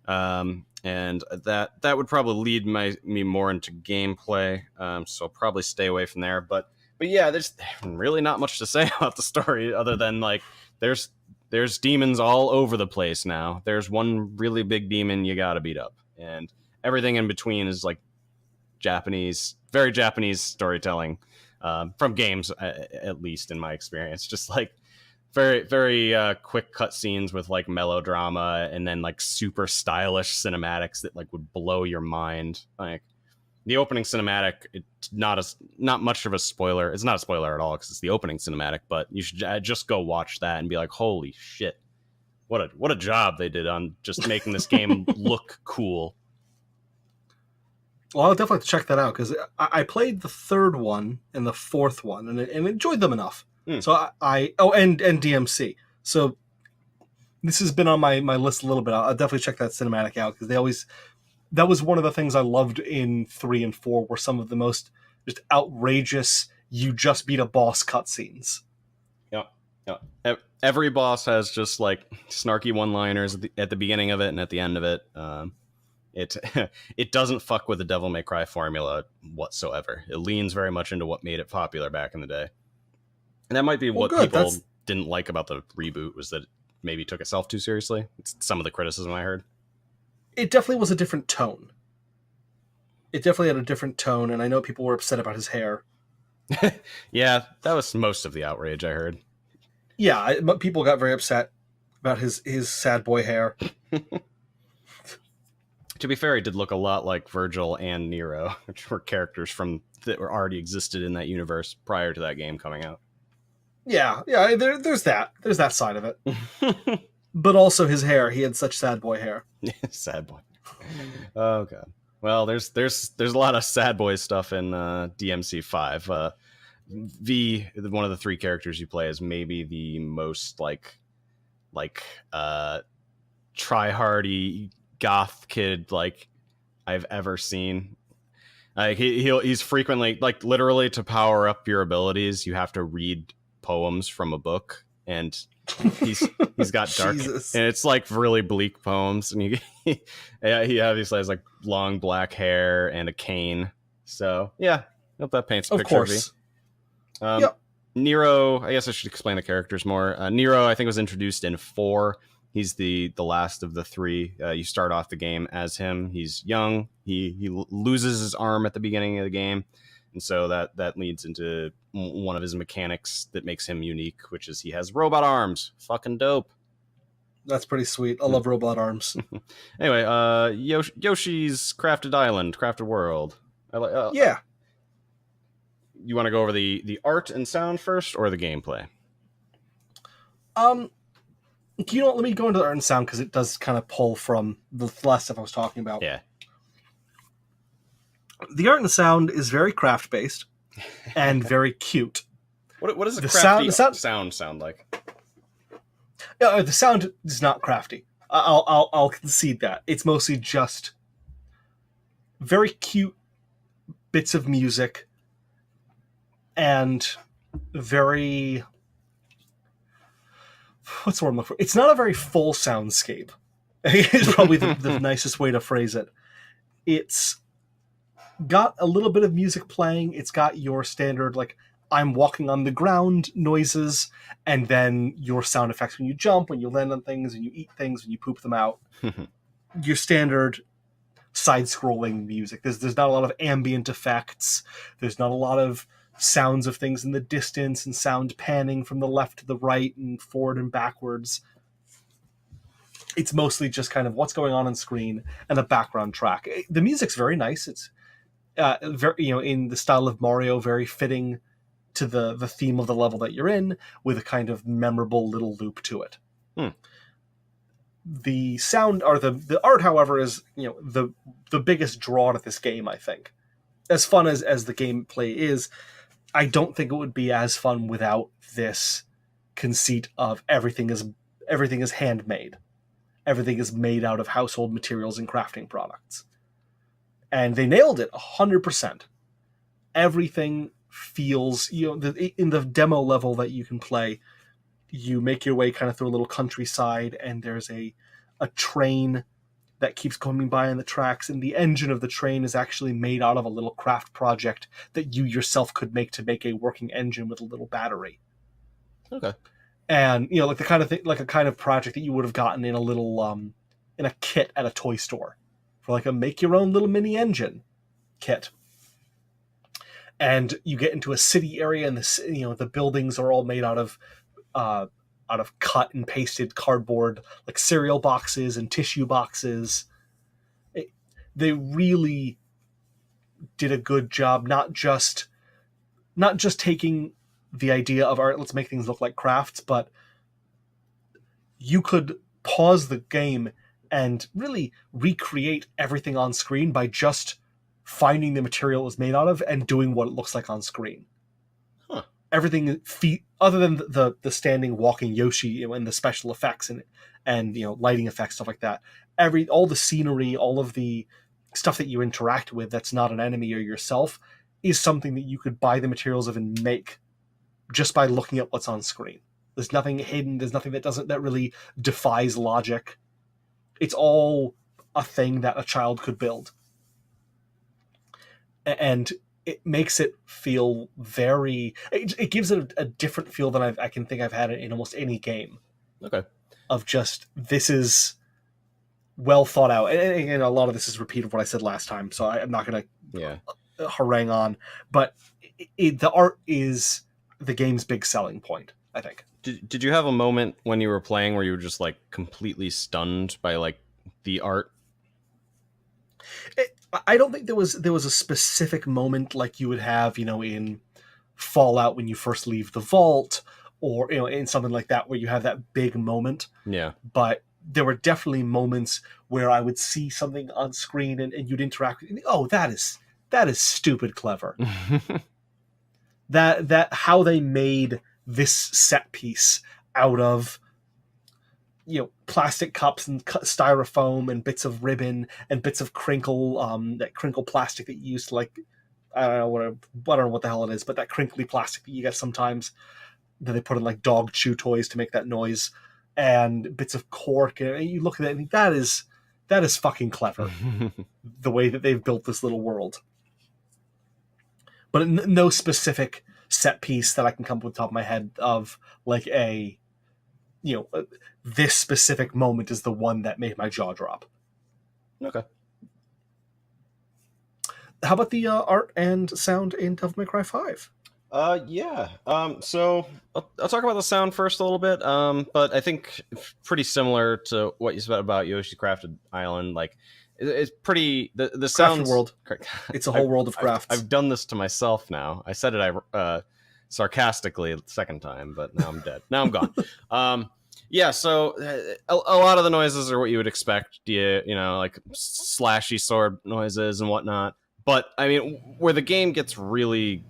And that would probably lead me more into gameplay. So I'll probably stay away from there. But yeah, there's really not much to say about the story other than like there's demons all over the place now. There's one really big demon you gotta beat up, and everything in between is like very Japanese storytelling, from games, at least in my experience. Just like very, very quick cutscenes with like melodrama, and then like super stylish cinematics that like would blow your mind. Like the opening cinematic, it's not much of a spoiler. It's not a spoiler at all because it's the opening cinematic, but you should just go watch that and be like, holy shit, what a job they did on just making this game look cool. Well, I'll definitely have to check that out because I played the third one and the fourth one and enjoyed them enough. So and DMC. So this has been on my list a little bit. I'll definitely check that cinematic out because that was one of the things I loved in 3 and 4 were some of the most just outrageous, you just beat a boss cutscenes. Yeah. Every boss has just like snarky one-liners at the beginning of it and at the end of it. It doesn't fuck with the Devil May Cry formula whatsoever. It leans very much into what made it popular back in the day. And that might be what people didn't like about the reboot, was that it maybe took itself too seriously. It's some of the criticism I heard. It definitely was a different tone. It definitely had a different tone, and I know people were upset about his hair. Yeah, that was most of the outrage I heard. Yeah, people got very upset about his sad boy hair. To be fair, he did look a lot like Virgil and Nero, which were characters that were already existed in that universe prior to that game coming out. Yeah, there's that side of it. But also his hair, he had such sad boy hair. Sad boy. Oh god. Well, there's a lot of sad boy stuff in DMC 5. One of the 3 characters you play is maybe the most like try-hardy goth kid like I've ever seen. Like he's frequently, like, literally to power up your abilities you have to read poems from a book, and he's got dark Jesus. And it's like really bleak poems, and he obviously has like long black hair and a cane. So yeah, I hope that paints a picture of me. Yep. Nero, I guess I should explain the characters more. Nero, I think, was introduced in 4. He's the last of the 3. You start off the game as him. He's young. He loses his arm at the beginning of the game, and so that leads into one of his mechanics that makes him unique, which is he has robot arms. Fucking dope. That's pretty sweet. I love robot arms. Anyway, Yoshi's Crafted World. Yeah. You want to go over the art and sound first, or the gameplay? You know what? Let me go into the art and sound because it does kind of pull from the last stuff I was talking about. Yeah. The art and sound is very craft based and very cute. What does a crafty sound like? The sound is not crafty. I'll concede that. It's mostly just very cute bits of music and very, what's the word I'm looking for? It's not a very full soundscape. It's probably the nicest way to phrase it. It's got a little bit of music playing. It's got your standard, like, I'm walking on the ground noises, and then your sound effects when you jump, when you land on things, when you eat things, when you poop them out. Your standard side-scrolling music. There's not a lot of ambient effects. There's not a lot of sounds of things in the distance and sound panning from the left to the right and forward and backwards. It's mostly just kind of what's going on screen and a background track. The music's very nice. It's very, in the style of Mario, very fitting to the theme of the level that you're in, with a kind of memorable little loop to it. The sound, or the art, however, is the biggest draw to this game, I think. As fun as the gameplay is, I don't think it would be as fun without this conceit of everything is handmade. Everything is made out of household materials and crafting products. And they nailed it 100%. Everything feels, in the demo level that you can play, you make your way kind of through a little countryside, and there's a train that keeps coming by on the tracks, and the engine of the train is actually made out of a little craft project that you yourself could make to make a working engine with a little battery. Okay. And like the kind of thing, like a kind of project that you would have gotten in a little in a kit at a toy store for like a make your own little mini engine kit. And you get into a city area, and the buildings are all made out of cut and pasted cardboard, like cereal boxes and tissue boxes. They really did a good job, not just taking the idea of, all right, let's make things look like crafts, but you could pause the game and really recreate everything on screen by just finding the material it was made out of and doing what it looks like on screen. Everything, other than the standing walking Yoshi and the special effects and lighting effects, stuff like that, all the scenery, all of the stuff that you interact with that's not an enemy or yourself, is something that you could buy the materials of and make just by looking at what's on screen. There's nothing hidden. There's nothing that really defies logic. It's all a thing that a child could build. And it makes it feel very... It gives it a different feel than I can think I've had in almost any game. Okay. Of just, this is well thought out. And a lot of this is repeat of what I said last time, so I'm not going to harangue on. But the art is the game's big selling point, I think. Did you have a moment when you were playing where you were just like completely stunned by like the art? I don't think there was a specific moment like you would have, in Fallout when you first leave the vault, or in something like that where you have that big moment. Yeah. But there were definitely moments where I would see something on screen and you'd interact with, oh, that is stupid clever. that how they made this set piece out of plastic cups and styrofoam and bits of ribbon and bits of crinkle, that crinkle plastic that you use to, like, I don't know what the hell it is, but that crinkly plastic that you get sometimes that they put in like dog chew toys to make that noise, and bits of cork, and you look at it and think, that is fucking clever. The way that they've built this little world. But no specific set piece that I can come up with the top of my head of like this specific moment is the one that made my jaw drop. Okay. How about the art and sound in Devil May Cry 5? Yeah. So I'll talk about the sound first a little bit. But I think pretty similar to what you said about Yoshi's Crafted Island. Like, it's pretty the sound world. It's a whole world of crafts. I've done this to myself now. I said it sarcastically the second time, but now I'm dead. Now I'm gone. Yeah, so a lot of the noises are what you would expect, like slashy sword noises and whatnot. But, I mean, where the game gets really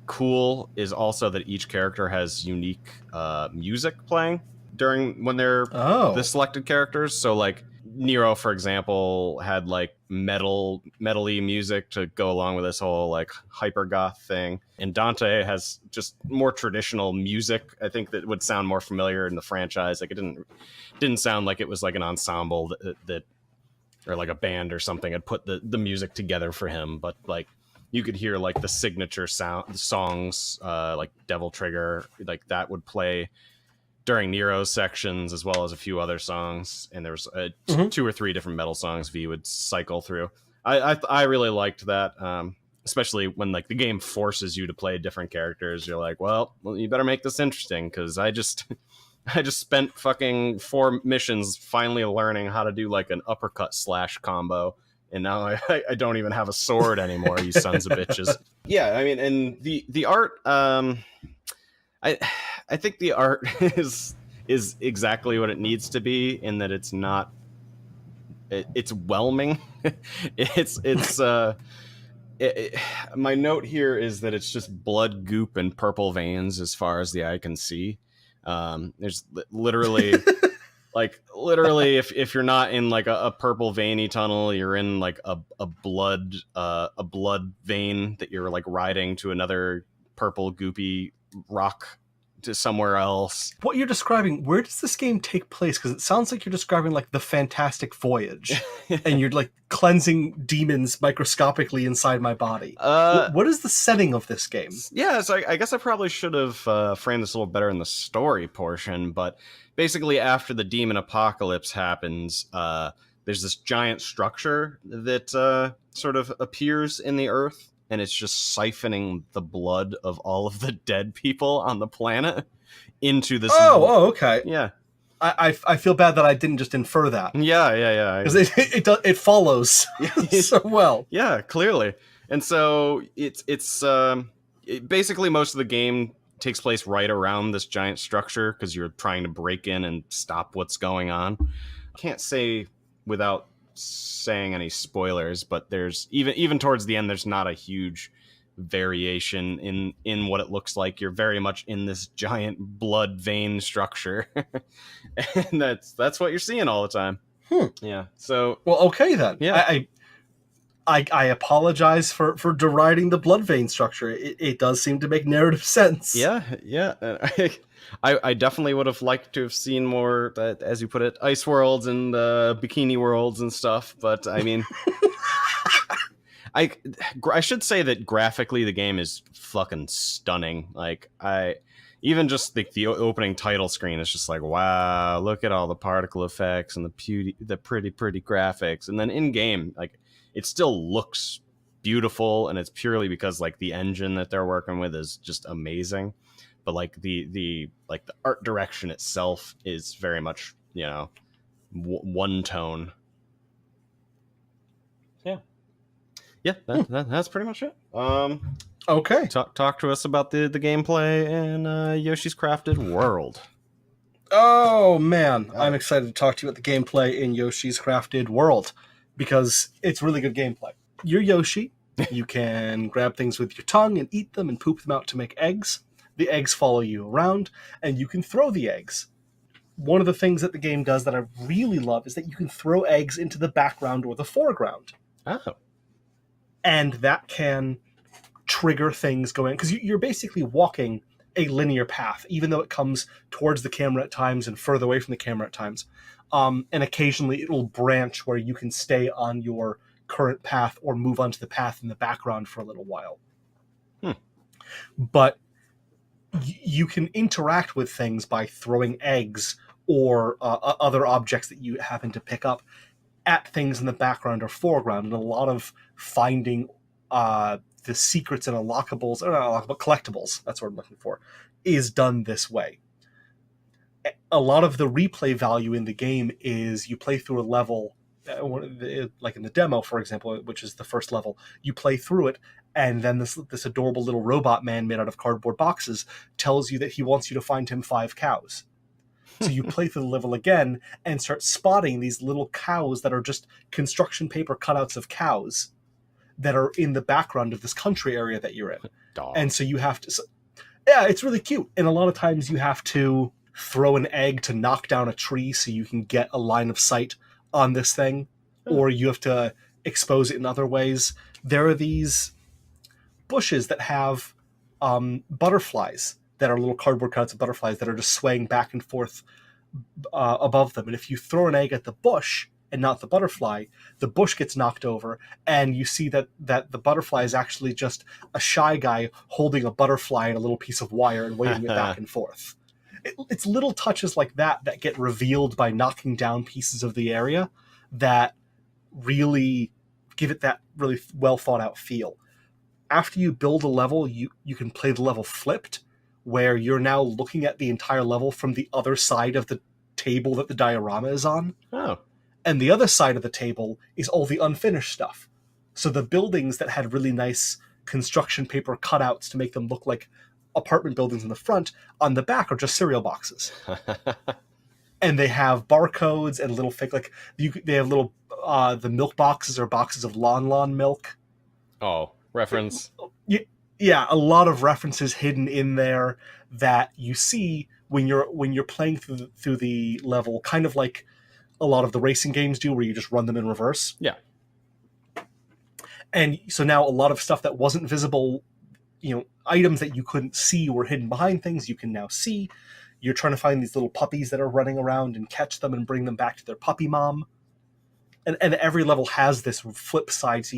cool is also that each character has unique music playing. during when they're the selected characters. So like Nero, for example, had like metal-y music to go along with this whole like hyper goth thing, and Dante has just more traditional music. I think that would sound more familiar in the franchise. Like it didn't sound like it was like an ensemble that or like a band or something had put the music together for him, but like you could hear like the signature songs, like Devil Trigger, like that would play during Nero's sections, as well as a few other songs. And there was 2 or 3 different metal songs V would cycle through. I really liked that, especially when like the game forces you to play different characters. You're like, well, you better make this interesting, because I just spent fucking 4 missions finally learning how to do like an uppercut / combo. And now I don't even have a sword anymore, you sons of bitches. Yeah, I mean, and the art, I think the art is exactly what it needs to be, in that it's not, it's whelming. My note here is that it's just blood, goop, and purple veins as far as the eye can see. There's literally if you're not in like a purple veiny tunnel, you're in like a blood vein that you're like riding to another purple goopy rock to somewhere else. What you're describing, where does this game take place? Because it sounds like you're describing like the Fantastic Voyage, and you're like cleansing demons microscopically inside my body. What is the setting of this game? Yeah, so I guess I probably should have framed this a little better in the story portion, but basically after the demon apocalypse happens, there's this giant structure that sort of appears in the earth, and it's just siphoning the blood of all of the dead people on the planet into this. Oh, okay. Yeah. I feel bad that I didn't just infer that. Yeah. Because it follows so well. Yeah, clearly. And so it's basically most of the game takes place right around this giant structure, because you're trying to break in and stop what's going on. I can't say without saying any spoilers, but there's even towards the end, there's not a huge variation in what it looks like. You're very much in this giant blood vein structure, and that's what you're seeing all the time. Yeah. So well, okay then. Yeah. I apologize for deriding the blood vein structure. It does seem to make narrative sense. Yeah. I definitely would have liked to have seen more, as you put it, ice worlds and bikini worlds and stuff. But I mean, I should say that graphically the game is fucking stunning. Like even just the opening title screen is just like, wow, look at all the particle effects and the pretty graphics. And then in game, like it still looks beautiful, and it's purely because like the engine that they're working with is just amazing. But like the art direction itself is very much, one tone. Yeah, that's pretty much it. Okay. Talk to us about the gameplay in Yoshi's Crafted World. Oh man, I'm excited to talk to you about the gameplay in Yoshi's Crafted World, because it's really good gameplay. You're Yoshi. You can grab things with your tongue and eat them and poop them out to make eggs. The eggs follow you around, and you can throw the eggs. One of the things that the game does that I really love is that you can throw eggs into the background or the foreground. Oh. And that can trigger things going, because you're basically walking a linear path, even though it comes towards the camera at times and further away from the camera at times. And occasionally it'll branch where you can stay on your current path or move onto the path in the background for a little while. But you can interact with things by throwing eggs or other objects that you happen to pick up at things in the background or foreground, and a lot of finding the secrets and unlockables, or not unlockable, collectibles, that's what I'm looking for, is done this way. A lot of the replay value in the game is you play through a level, like in the demo, for example, which is the first level, you play through it, and then this adorable little robot man made out of cardboard boxes tells you that he wants you to find him 5 cows. So you play through the level again and start spotting these little cows that are just construction paper cutouts of cows that are in the background of this country area that you're in. Dog. And so you have to... Yeah, it's really cute. And a lot of times you have to throw an egg to knock down a tree so you can get a line of sight on this thing, or you have to expose it in other ways. There are these bushes that have butterflies that are little cardboard cutouts of butterflies that are just swaying back and forth above them. And if you throw an egg at the bush and not the butterfly, the bush gets knocked over, and you see that the butterfly is actually just a shy guy holding a butterfly and a little piece of wire and waving it back and forth. It's little touches like that that get revealed by knocking down pieces of the area that really give it that really well thought out feel. After you build a level, you can play the level flipped, where you're now looking at the entire level from the other side of the table that the diorama is on. Oh. And the other side of the table is all the unfinished stuff. So the buildings that had really nice construction paper cutouts to make them look like apartment buildings in the front, on the back are just cereal boxes. And they have barcodes and little fake, like they have little the milk boxes are boxes of Lon milk. Oh, reference. Yeah, a lot of references hidden in there that you see when you're playing through the level, kind of like a lot of the racing games do, where you just run them in reverse. Yeah. And so now a lot of stuff that wasn't visible, items that you couldn't see were hidden behind things, you can now see. You're trying to find these little puppies that are running around and catch them and bring them back to their puppy mom. And every level has this flip side, so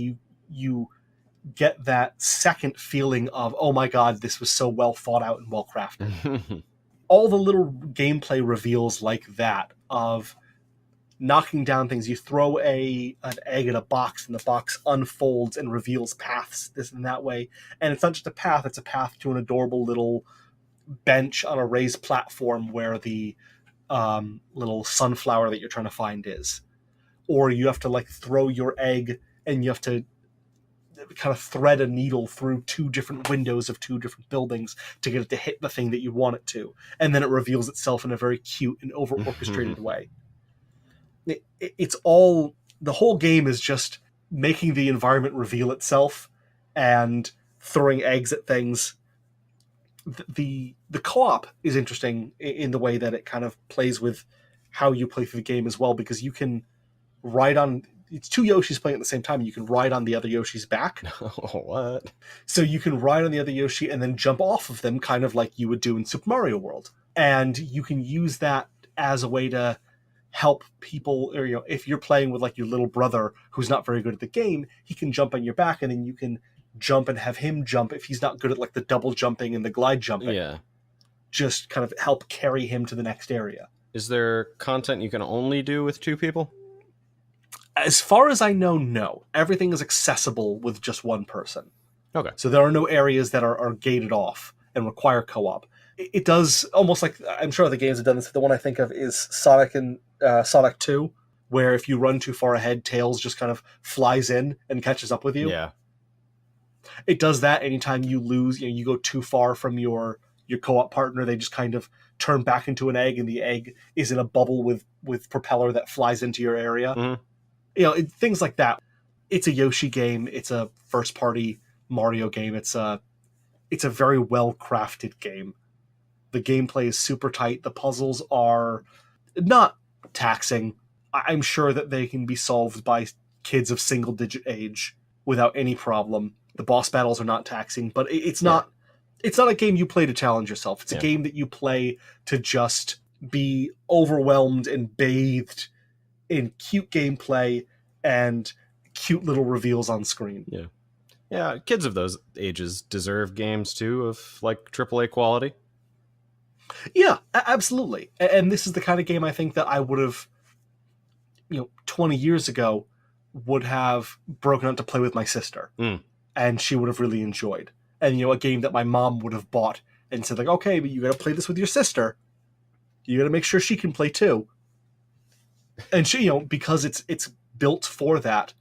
you get that second feeling of, oh my god, this was so well thought out and well crafted. All the little gameplay reveals like that of knocking down things. You throw an egg in a box, and the box unfolds and reveals paths this and that way. And it's not just a path, it's a path to an adorable little bench on a raised platform where the little sunflower that you're trying to find is. Or you have to throw your egg, and you have to kind of thread a needle through two different windows of two different buildings to get it to hit the thing that you want it to. And then it reveals itself in a very cute and over-orchestrated way. It's all, the whole game is just making the environment reveal itself and throwing eggs at things. The co-op is interesting in the way that it kind of plays with how you play through the game as well, because you can ride on, it's two Yoshis playing at the same time, and you can ride on the other Yoshi's back. What? So you can ride on the other Yoshi and then jump off of them, kind of like you would do in Super Mario World. And you can use that as a way to help people, or if you're playing with your little brother who's not very good at the game, he can jump on your back, and then you can jump and have him jump if he's not good at the double jumping and the glide jumping. Yeah. Just kind of help carry him to the next area. Is there content you can only do with two people? As far as I know, no. Everything is accessible with just one person. Okay. So there are no areas that are gated off and require co-op. It does almost like, I'm sure other games have done this. The one I think of is Sonic and Sonic 2, where if you run too far ahead, Tails just kind of flies in and catches up with you. Yeah. It does that anytime you lose, you go too far from your co-op partner, they just kind of turn back into an egg, and the egg is in a bubble with propeller that flies into your area. Mm-hmm. Things like that. It's a Yoshi game. It's a first-party Mario game. It's a very well-crafted game. The gameplay is super tight. The puzzles are not taxing. I'm sure that they can be solved by kids of single-digit age without any problem. The boss battles are not taxing, but it's not. It's not a game you play to challenge yourself. It's a game that you play to just be overwhelmed and bathed in cute gameplay and cute little reveals on screen. Yeah. Yeah, kids of those ages deserve games too of AAA quality. Yeah, absolutely. And this is the kind of game I think that I would have, 20 years ago, would have broken out to play with my sister. And she would have really enjoyed. And, a game that my mom would have bought and said, okay, but you got to play this with your sister. You got to make sure she can play too. And she, because it's built for that,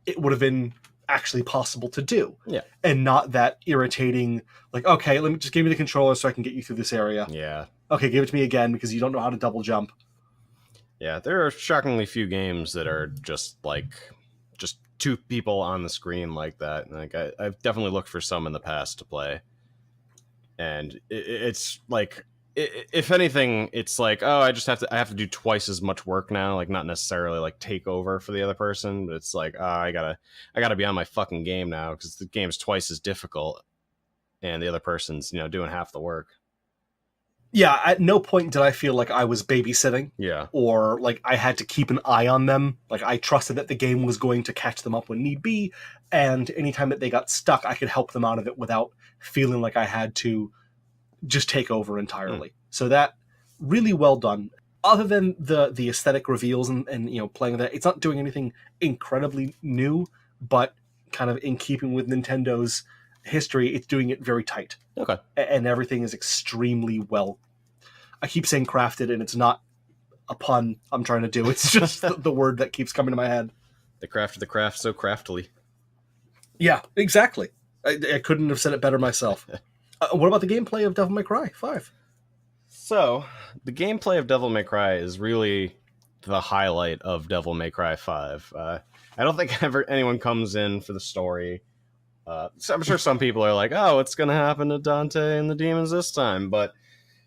it would have been actually possible to do. Yeah. And not that irritating, okay, let me just give me the controller so I can get you through this area. Yeah. Okay, give it to me again because you don't know how to double jump. Yeah, there are shockingly few games that are just two people on the screen like that. I've definitely looked for some in the past to play. And it's if anything, it's like, oh, I have to do twice as much work now. Like, not necessarily like take over for the other person, but it's like, oh, I gotta be on my fucking game now because the game's twice as difficult, and the other person's doing half the work. Yeah, at no point did I feel like I was babysitting. Yeah. Or like I had to keep an eye on them. Like I trusted that the game was going to catch them up when need be, and anytime that they got stuck, I could help them out of it without feeling like I had to just take over entirely. So that really well done. Other than the aesthetic reveals and playing that, it's not doing anything incredibly new, but kind of in keeping with Nintendo's history, it's doing it very tight. Okay. And everything is extremely well. I keep saying crafted, and it's not a pun I'm trying to do. It's just the word that keeps coming to my head. They crafted the craft so craftily. Yeah, exactly. I couldn't have said it better myself. What about the gameplay of Devil May Cry 5? So, the gameplay of Devil May Cry is really the highlight of Devil May Cry 5. I don't think ever anyone comes in for the story. So I'm sure some people are like, oh, what's going to happen to Dante and the demons this time? But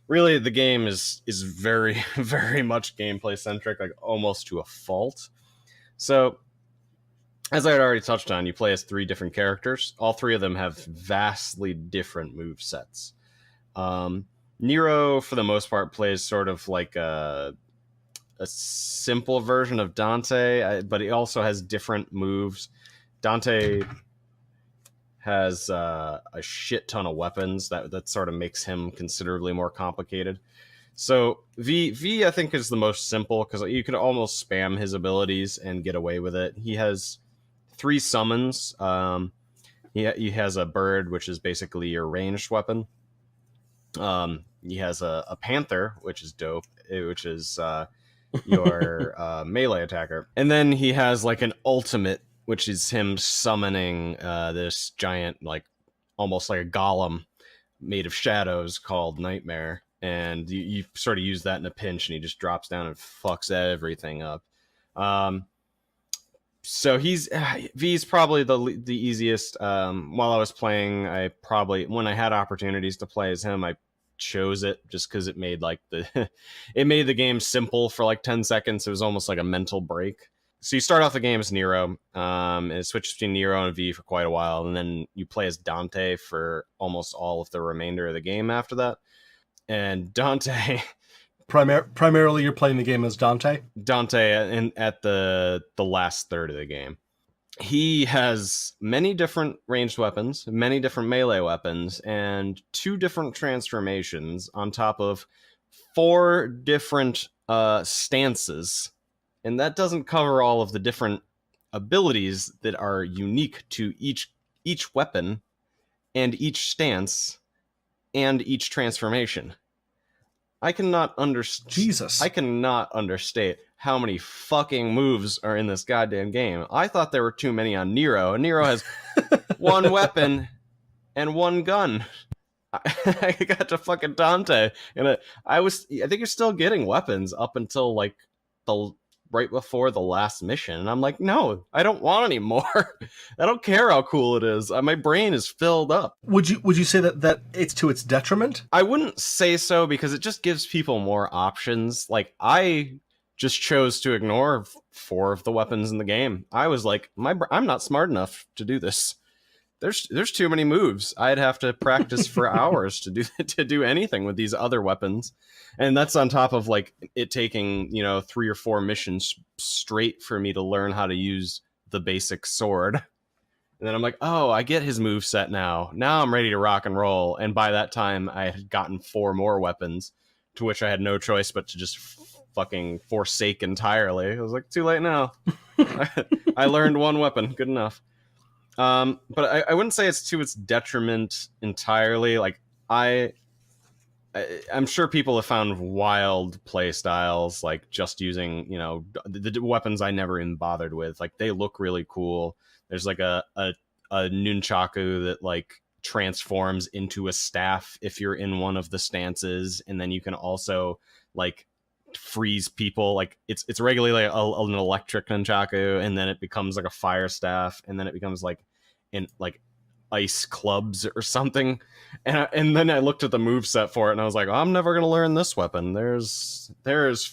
really, the game is very, very much gameplay-centric, like almost to a fault. So, as I had already touched on, you play as 3 different characters. All 3 of them have vastly different move sets. Nero, for the most part, plays sort of like a simple version of Dante, but he also has different moves. Dante has a shit ton of weapons that sort of makes him considerably more complicated. So V I think is the most simple because you could almost spam his abilities and get away with it. He has 3 summons. He has a bird, which is basically your ranged weapon. He has a panther, which is dope, which is your melee attacker. And then he has like an ultimate, which is him summoning this giant, like almost like a golem made of shadows called Nightmare. And you sort of use that in a pinch, and he just drops down and fucks everything up. So V's probably the easiest. While I was playing, when I had opportunities to play as him, I chose it just because it made it made the game simple for like 10 seconds. It was almost like a mental break. So you start off the game as Nero, and it switches between Nero and V for quite a while, and then you play as Dante for almost all of the remainder of the game after that. And Dante, primarily you're playing the game as Dante. At the last third of the game, he has many different ranged weapons, many different melee weapons, and 2 different transformations on top of 4 different stances. And that doesn't cover all of the different abilities that are unique to each weapon and each stance and each transformation. I cannot understate how many fucking moves are in this goddamn game. I thought there were too many on Nero. Nero has 1 weapon and 1 gun. I got to fucking Dante, and I think you're still getting weapons up until like right before the last mission, and I'm like, no, I don't want any more. I don't care how cool it is. My brain is filled up. Would you say that it's to its detriment? I wouldn't say so, because it just gives people more options. Like, I just chose to ignore 4 of the weapons in the game. I was like, I'm not smart enough to do this. There's too many moves. I'd have to practice for hours to do anything with these other weapons. And that's on top of like it taking, 3 or 4 missions straight for me to learn how to use the basic sword. And then I'm like, oh, I get his moveset now. Now I'm ready to rock and roll. And by that time, I had gotten 4 more weapons, to which I had no choice but to just fucking forsake entirely. I was like, too late now. I learned 1 weapon. Good enough. But I wouldn't say it's to its detriment entirely. Like, I'm sure people have found wild play styles, like just using, the weapons I never even bothered with. Like, they look really cool. There's like a nunchaku that like transforms into a staff if you're in one of the stances, and then you can also like freeze people. Like it's regularly like an electric nunchaku, and then it becomes like a fire staff, and then it becomes like ice clubs or something. And then I looked at the moveset for it, and I was like, I'm never going to learn this weapon. There's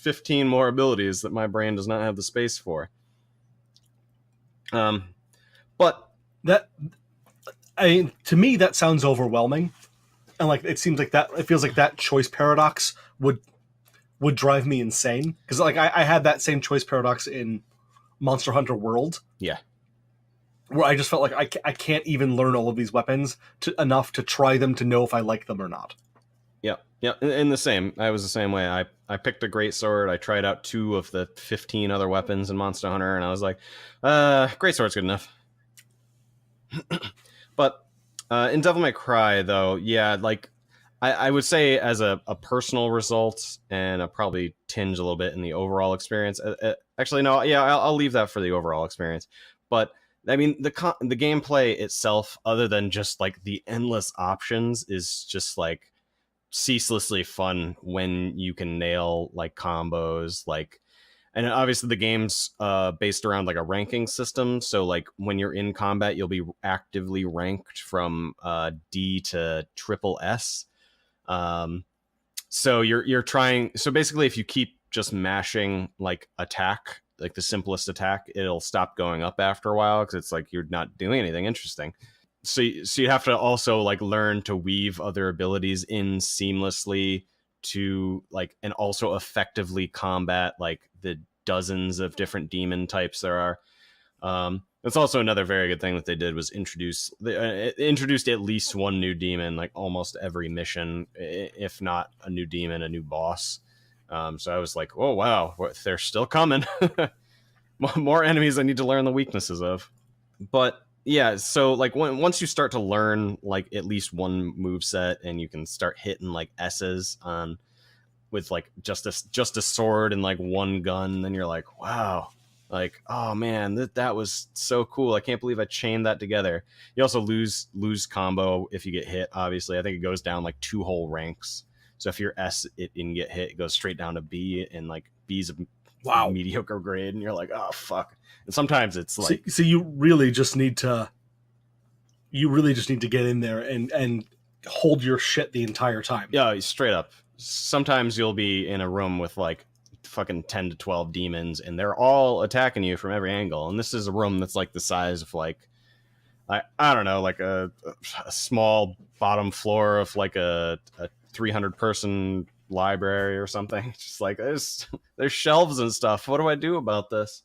15 more abilities that my brain does not have the space for. But to me, that sounds overwhelming. And like it feels like that choice paradox would drive me insane. Because like I had that same choice paradox in Monster Hunter World. Yeah. Where I just felt like I can't even learn all of these weapons enough to try them to know if I like them or not. Yeah. And the same. I was the same way. I picked a greatsword. I tried out 2 of the 15 other weapons in Monster Hunter, and I was like, greatsword's good enough. But in Devil May Cry, though, yeah, like I would say as a personal result, and probably tinge a little bit in the overall experience. Actually, no, yeah, I'll leave that for the overall experience. But I mean, the gameplay itself, other than just like the endless options, is just like ceaselessly fun when you can nail like combos, like. And obviously the game's based around like a ranking system. So like when you're in combat, you'll be actively ranked from D to triple S. So you're trying. So basically, if you keep just mashing like attack, like the simplest attack, it'll stop going up after a while because it's like you're not doing anything interesting. So you have to also like learn to weave other abilities in seamlessly to like, and also effectively combat like the dozens of different demon types there are. That's also another very good thing that they did was introduced at least one new demon like almost every mission, if not a new demon, a new boss. So I was like, oh wow, they're still coming. More enemies I need to learn the weaknesses of. But yeah, so like once you start to learn like at least one moveset and you can start hitting like S's on with like just a sword and like one gun, then you're like, wow, like, oh man, that was so cool. I can't believe I chained that together. You also lose combo if you get hit. Obviously, I think it goes down like 2 whole ranks. So if you're S and get hit, it goes straight down to B, and like B's a mediocre grade, and you're like, oh fuck. And sometimes it's like, so you really just need to get in there and hold your shit the entire time. Yeah, straight up. Sometimes you'll be in a room with like fucking 10 to 12 demons, and they're all attacking you from every angle. And this is a room that's like the size of like, I don't know, like a small bottom floor of like a 300 person library or something. Just like there's shelves and stuff. What do I do about this?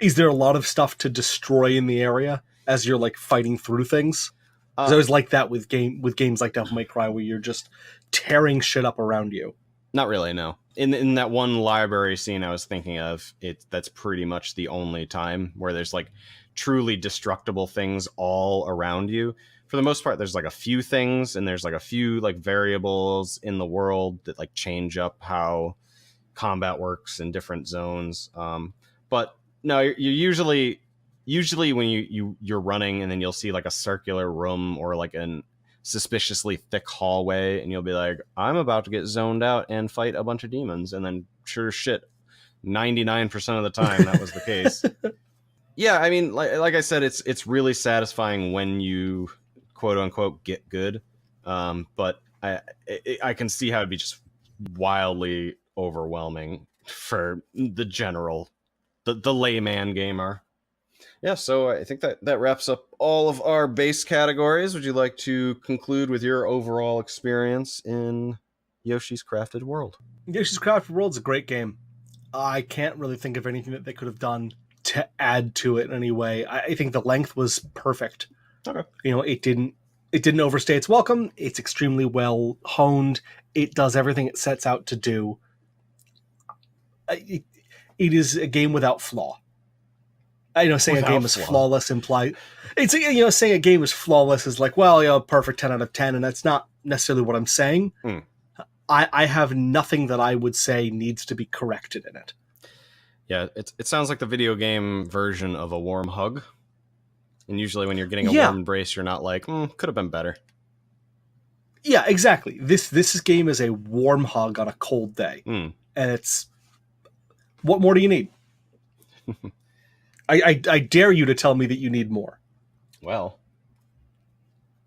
Is there a lot of stuff to destroy in the area as you're like fighting through things? I always like that with games like Devil May Cry, where you're just tearing shit up around you. Not really, no. In that one library scene I was thinking of, that's pretty much the only time where there's like truly destructible things all around you. For the most part, there's like a few things, and there's like a few like variables in the world that like change up how combat works in different zones. But no, you're usually when you're running, and then you'll see like a circular room or like an suspiciously thick hallway, and you'll be like, I'm about to get zoned out and fight a bunch of demons. And then sure as shit, 99% of the time that was the case. Yeah, I mean, like I said, it's really satisfying when you quote unquote get good. But I can see how it'd be just wildly overwhelming for the general, the layman gamer. Yeah, so I think that wraps up all of our base categories. Would you like to conclude with your overall experience in Yoshi's Crafted World? Yoshi's Crafted World is a great game. I can't really think of anything that they could have done to add to it in any way. I think the length was perfect. Okay. You know, it didn't overstay its welcome. It's extremely well honed. It does everything it sets out to do. It is a game without flaw. I know saying Without a game is flaw. flawless implies it's, you know, saying a game is flawless is like, well, you know, perfect 10 out of 10, and that's not necessarily what I'm saying. I have nothing that I would say needs to be corrected in it. Yeah, it sounds like the video game version of a warm hug. And usually when you're getting a warm embrace, you're not like, could have been better. Yeah, exactly. This game is a warm hug on a cold day. And it's, what more do you need? I dare you to tell me that you need more. Well,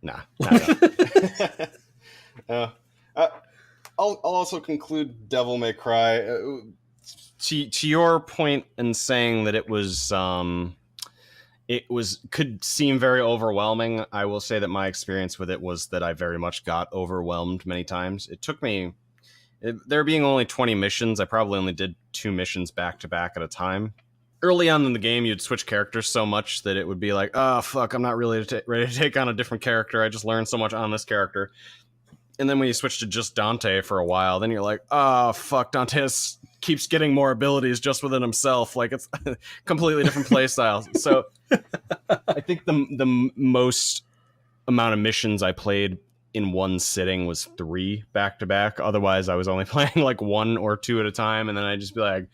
Nah. Nah. uh, I'll also conclude Devil May Cry. To your point in saying that it could seem very overwhelming. I will say that my experience with it was that I very much got overwhelmed many times. It took me, there being only 20 missions, I probably only did 2 missions back to back at a time. Early on in the game, you'd switch characters so much that it would be like, oh, fuck, I'm not really ready to take on a different character. I just learned so much on this character. And then when you switch to just Dante for a while, then you're like, oh, fuck, Dante keeps getting more abilities just within himself. Like, it's a completely different playstyle. So I think the most amount of missions I played in one sitting was 3 back to back. Otherwise, I was only playing like 1 or 2 at a time. And then I'd just be like,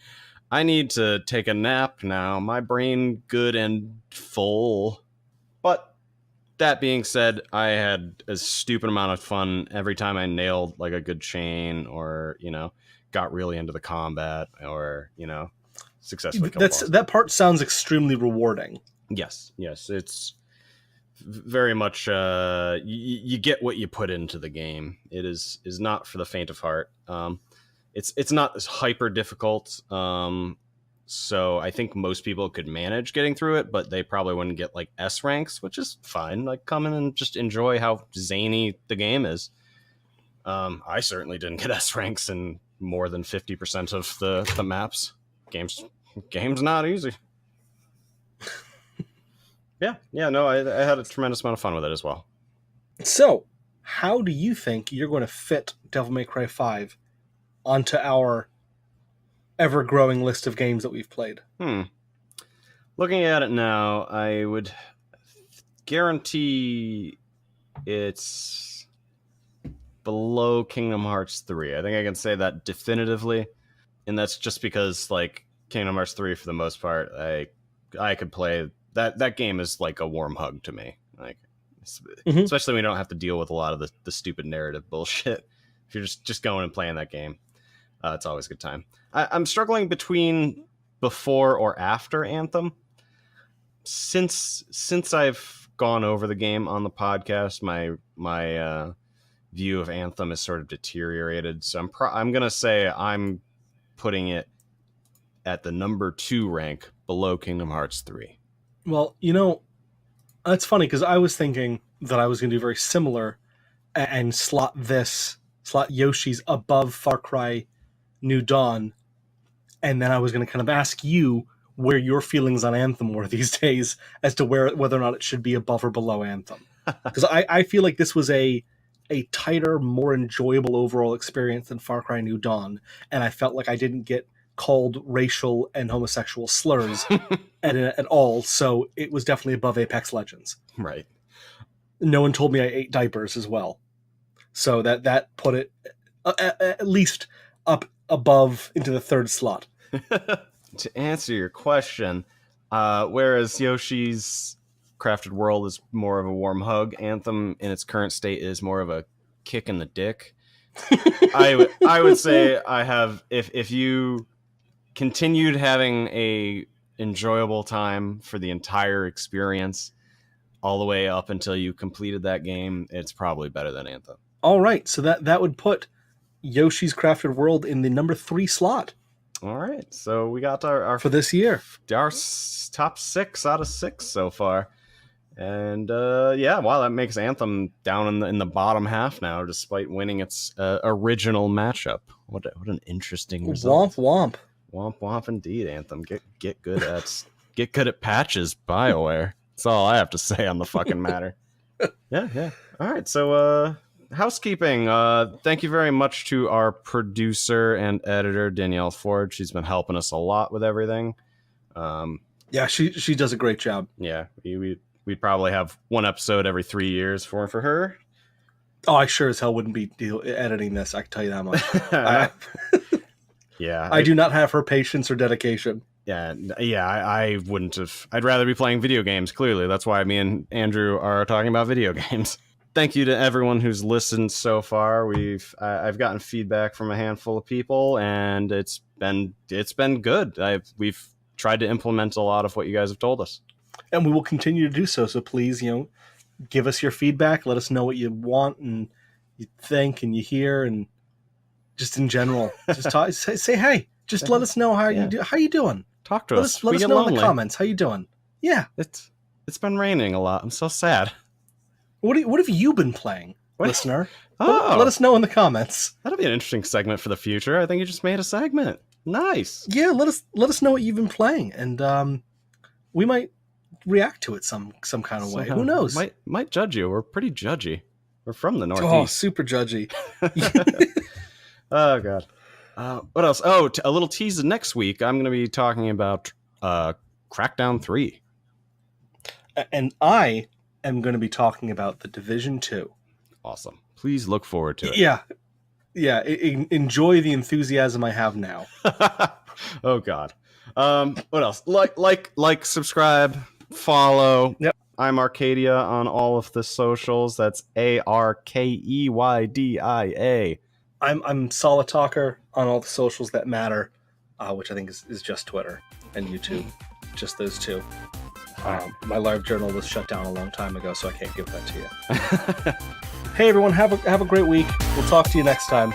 I need to take a nap now. My brain good and full. But that being said, I had a stupid amount of fun every time I nailed like a good chain or, got really into the combat or, successfully killed bosses. That part sounds extremely rewarding. Yes. It's very much you get what you put into the game. It is not for the faint of heart. It's not as hyper difficult. So I think most people could manage getting through it, but they probably wouldn't get like S ranks, which is fine. Like, come in and just enjoy how zany the game is. I certainly didn't get S ranks in more than 50% of the maps. Game's not easy. No, I had a tremendous amount of fun with it as well. So, how do you think you're going to fit Devil May Cry 5 onto our ever-growing list of games that we've played? Looking at it now, I would guarantee it's below Kingdom Hearts 3. I think I can say that definitively, and that's just because, like, Kingdom Hearts 3, for the most part, I could play that game is like a warm hug to me. Like, especially when you don't have to deal with a lot of the stupid narrative bullshit. If you're just going and playing that game, it's always a good time. I'm struggling between before or after Anthem. Since I've gone over the game on the podcast, my view of Anthem is sort of deteriorated. So I'm gonna say I'm putting it at the number 2 rank below Kingdom Hearts 3. Well, that's funny because I was thinking that I was going to do very similar and slot Yoshi's above Far Cry New Dawn, and then I was going to kind of ask you where your feelings on Anthem were these days as to whether or not it should be above or below Anthem. Because I feel like this was a tighter, more enjoyable overall experience than Far Cry New Dawn, and I felt like I didn't get called racial and homosexual slurs at all, so it was definitely above Apex Legends. Right. No one told me I ate diapers as well, so that put it at least up above into the 3rd slot. To answer your question, whereas Yoshi's Crafted World is more of a warm hug, Anthem in its current state is more of a kick in the dick. I would say I have, if you continued having a enjoyable time for the entire experience all the way up until you completed that game, it's probably better than Anthem. All right, so that would put Yoshi's Crafted World in the number 3 slot. All right, so we got our for this year, our top 6 out of 6 so far, and wow, that makes Anthem down in the bottom half now, despite winning its original matchup. What an interesting result. Womp womp indeed. Anthem, get good at patches, BioWare. That's all I have to say on the fucking matter. Yeah. All right, so housekeeping. Thank you very much to our producer and editor, Danielle Ford. She's been helping us a lot with everything. Yeah, she does a great job. Yeah, we'd probably have one episode every 3 years for her. Oh, I sure as hell wouldn't be editing this, I can tell you that much. Yeah, I do not have her patience or dedication. Yeah, I wouldn't have. I'd rather be playing video games, clearly. That's why me and Andrew are talking about video games. Thank you to everyone who's listened so far. I've gotten feedback from a handful of people, and it's been good. We've tried to implement a lot of what you guys have told us. And we will continue to do so. So please, give us your feedback. Let us know what you want and you think and you hear, and just in general, just talk. Say hey. Just let us know how you do. How you doing? Talk to us. Let us know in the comments. How you doing? Yeah. It's been raining a lot. I'm so sad. What have you been playing, listener? Oh. Let us know in the comments. That'll be an interesting segment for the future. I think you just made a segment. Nice. Yeah, let us know what you've been playing, and we might react to it some kind of way. Who knows? Might judge you. We're pretty judgy. We're from the Northeast. Oh, super judgy. Oh god. What else? Oh, a little tease next week. I'm going to be talking about Crackdown 3. And I am going to be talking about The Division 2. Awesome. Please look forward to it. Yeah. Yeah. Enjoy the enthusiasm I have now. Oh god. What else? Like, subscribe, follow. Yep. I'm Arcadia on all of the socials. That's ARKEYDIA. I'm Solid Talker on all the socials that matter, which I think is just Twitter and YouTube, just those two. My live journal was shut down a long time ago, so I can't give that to you. Hey everyone, have a great week. We'll talk to you next time.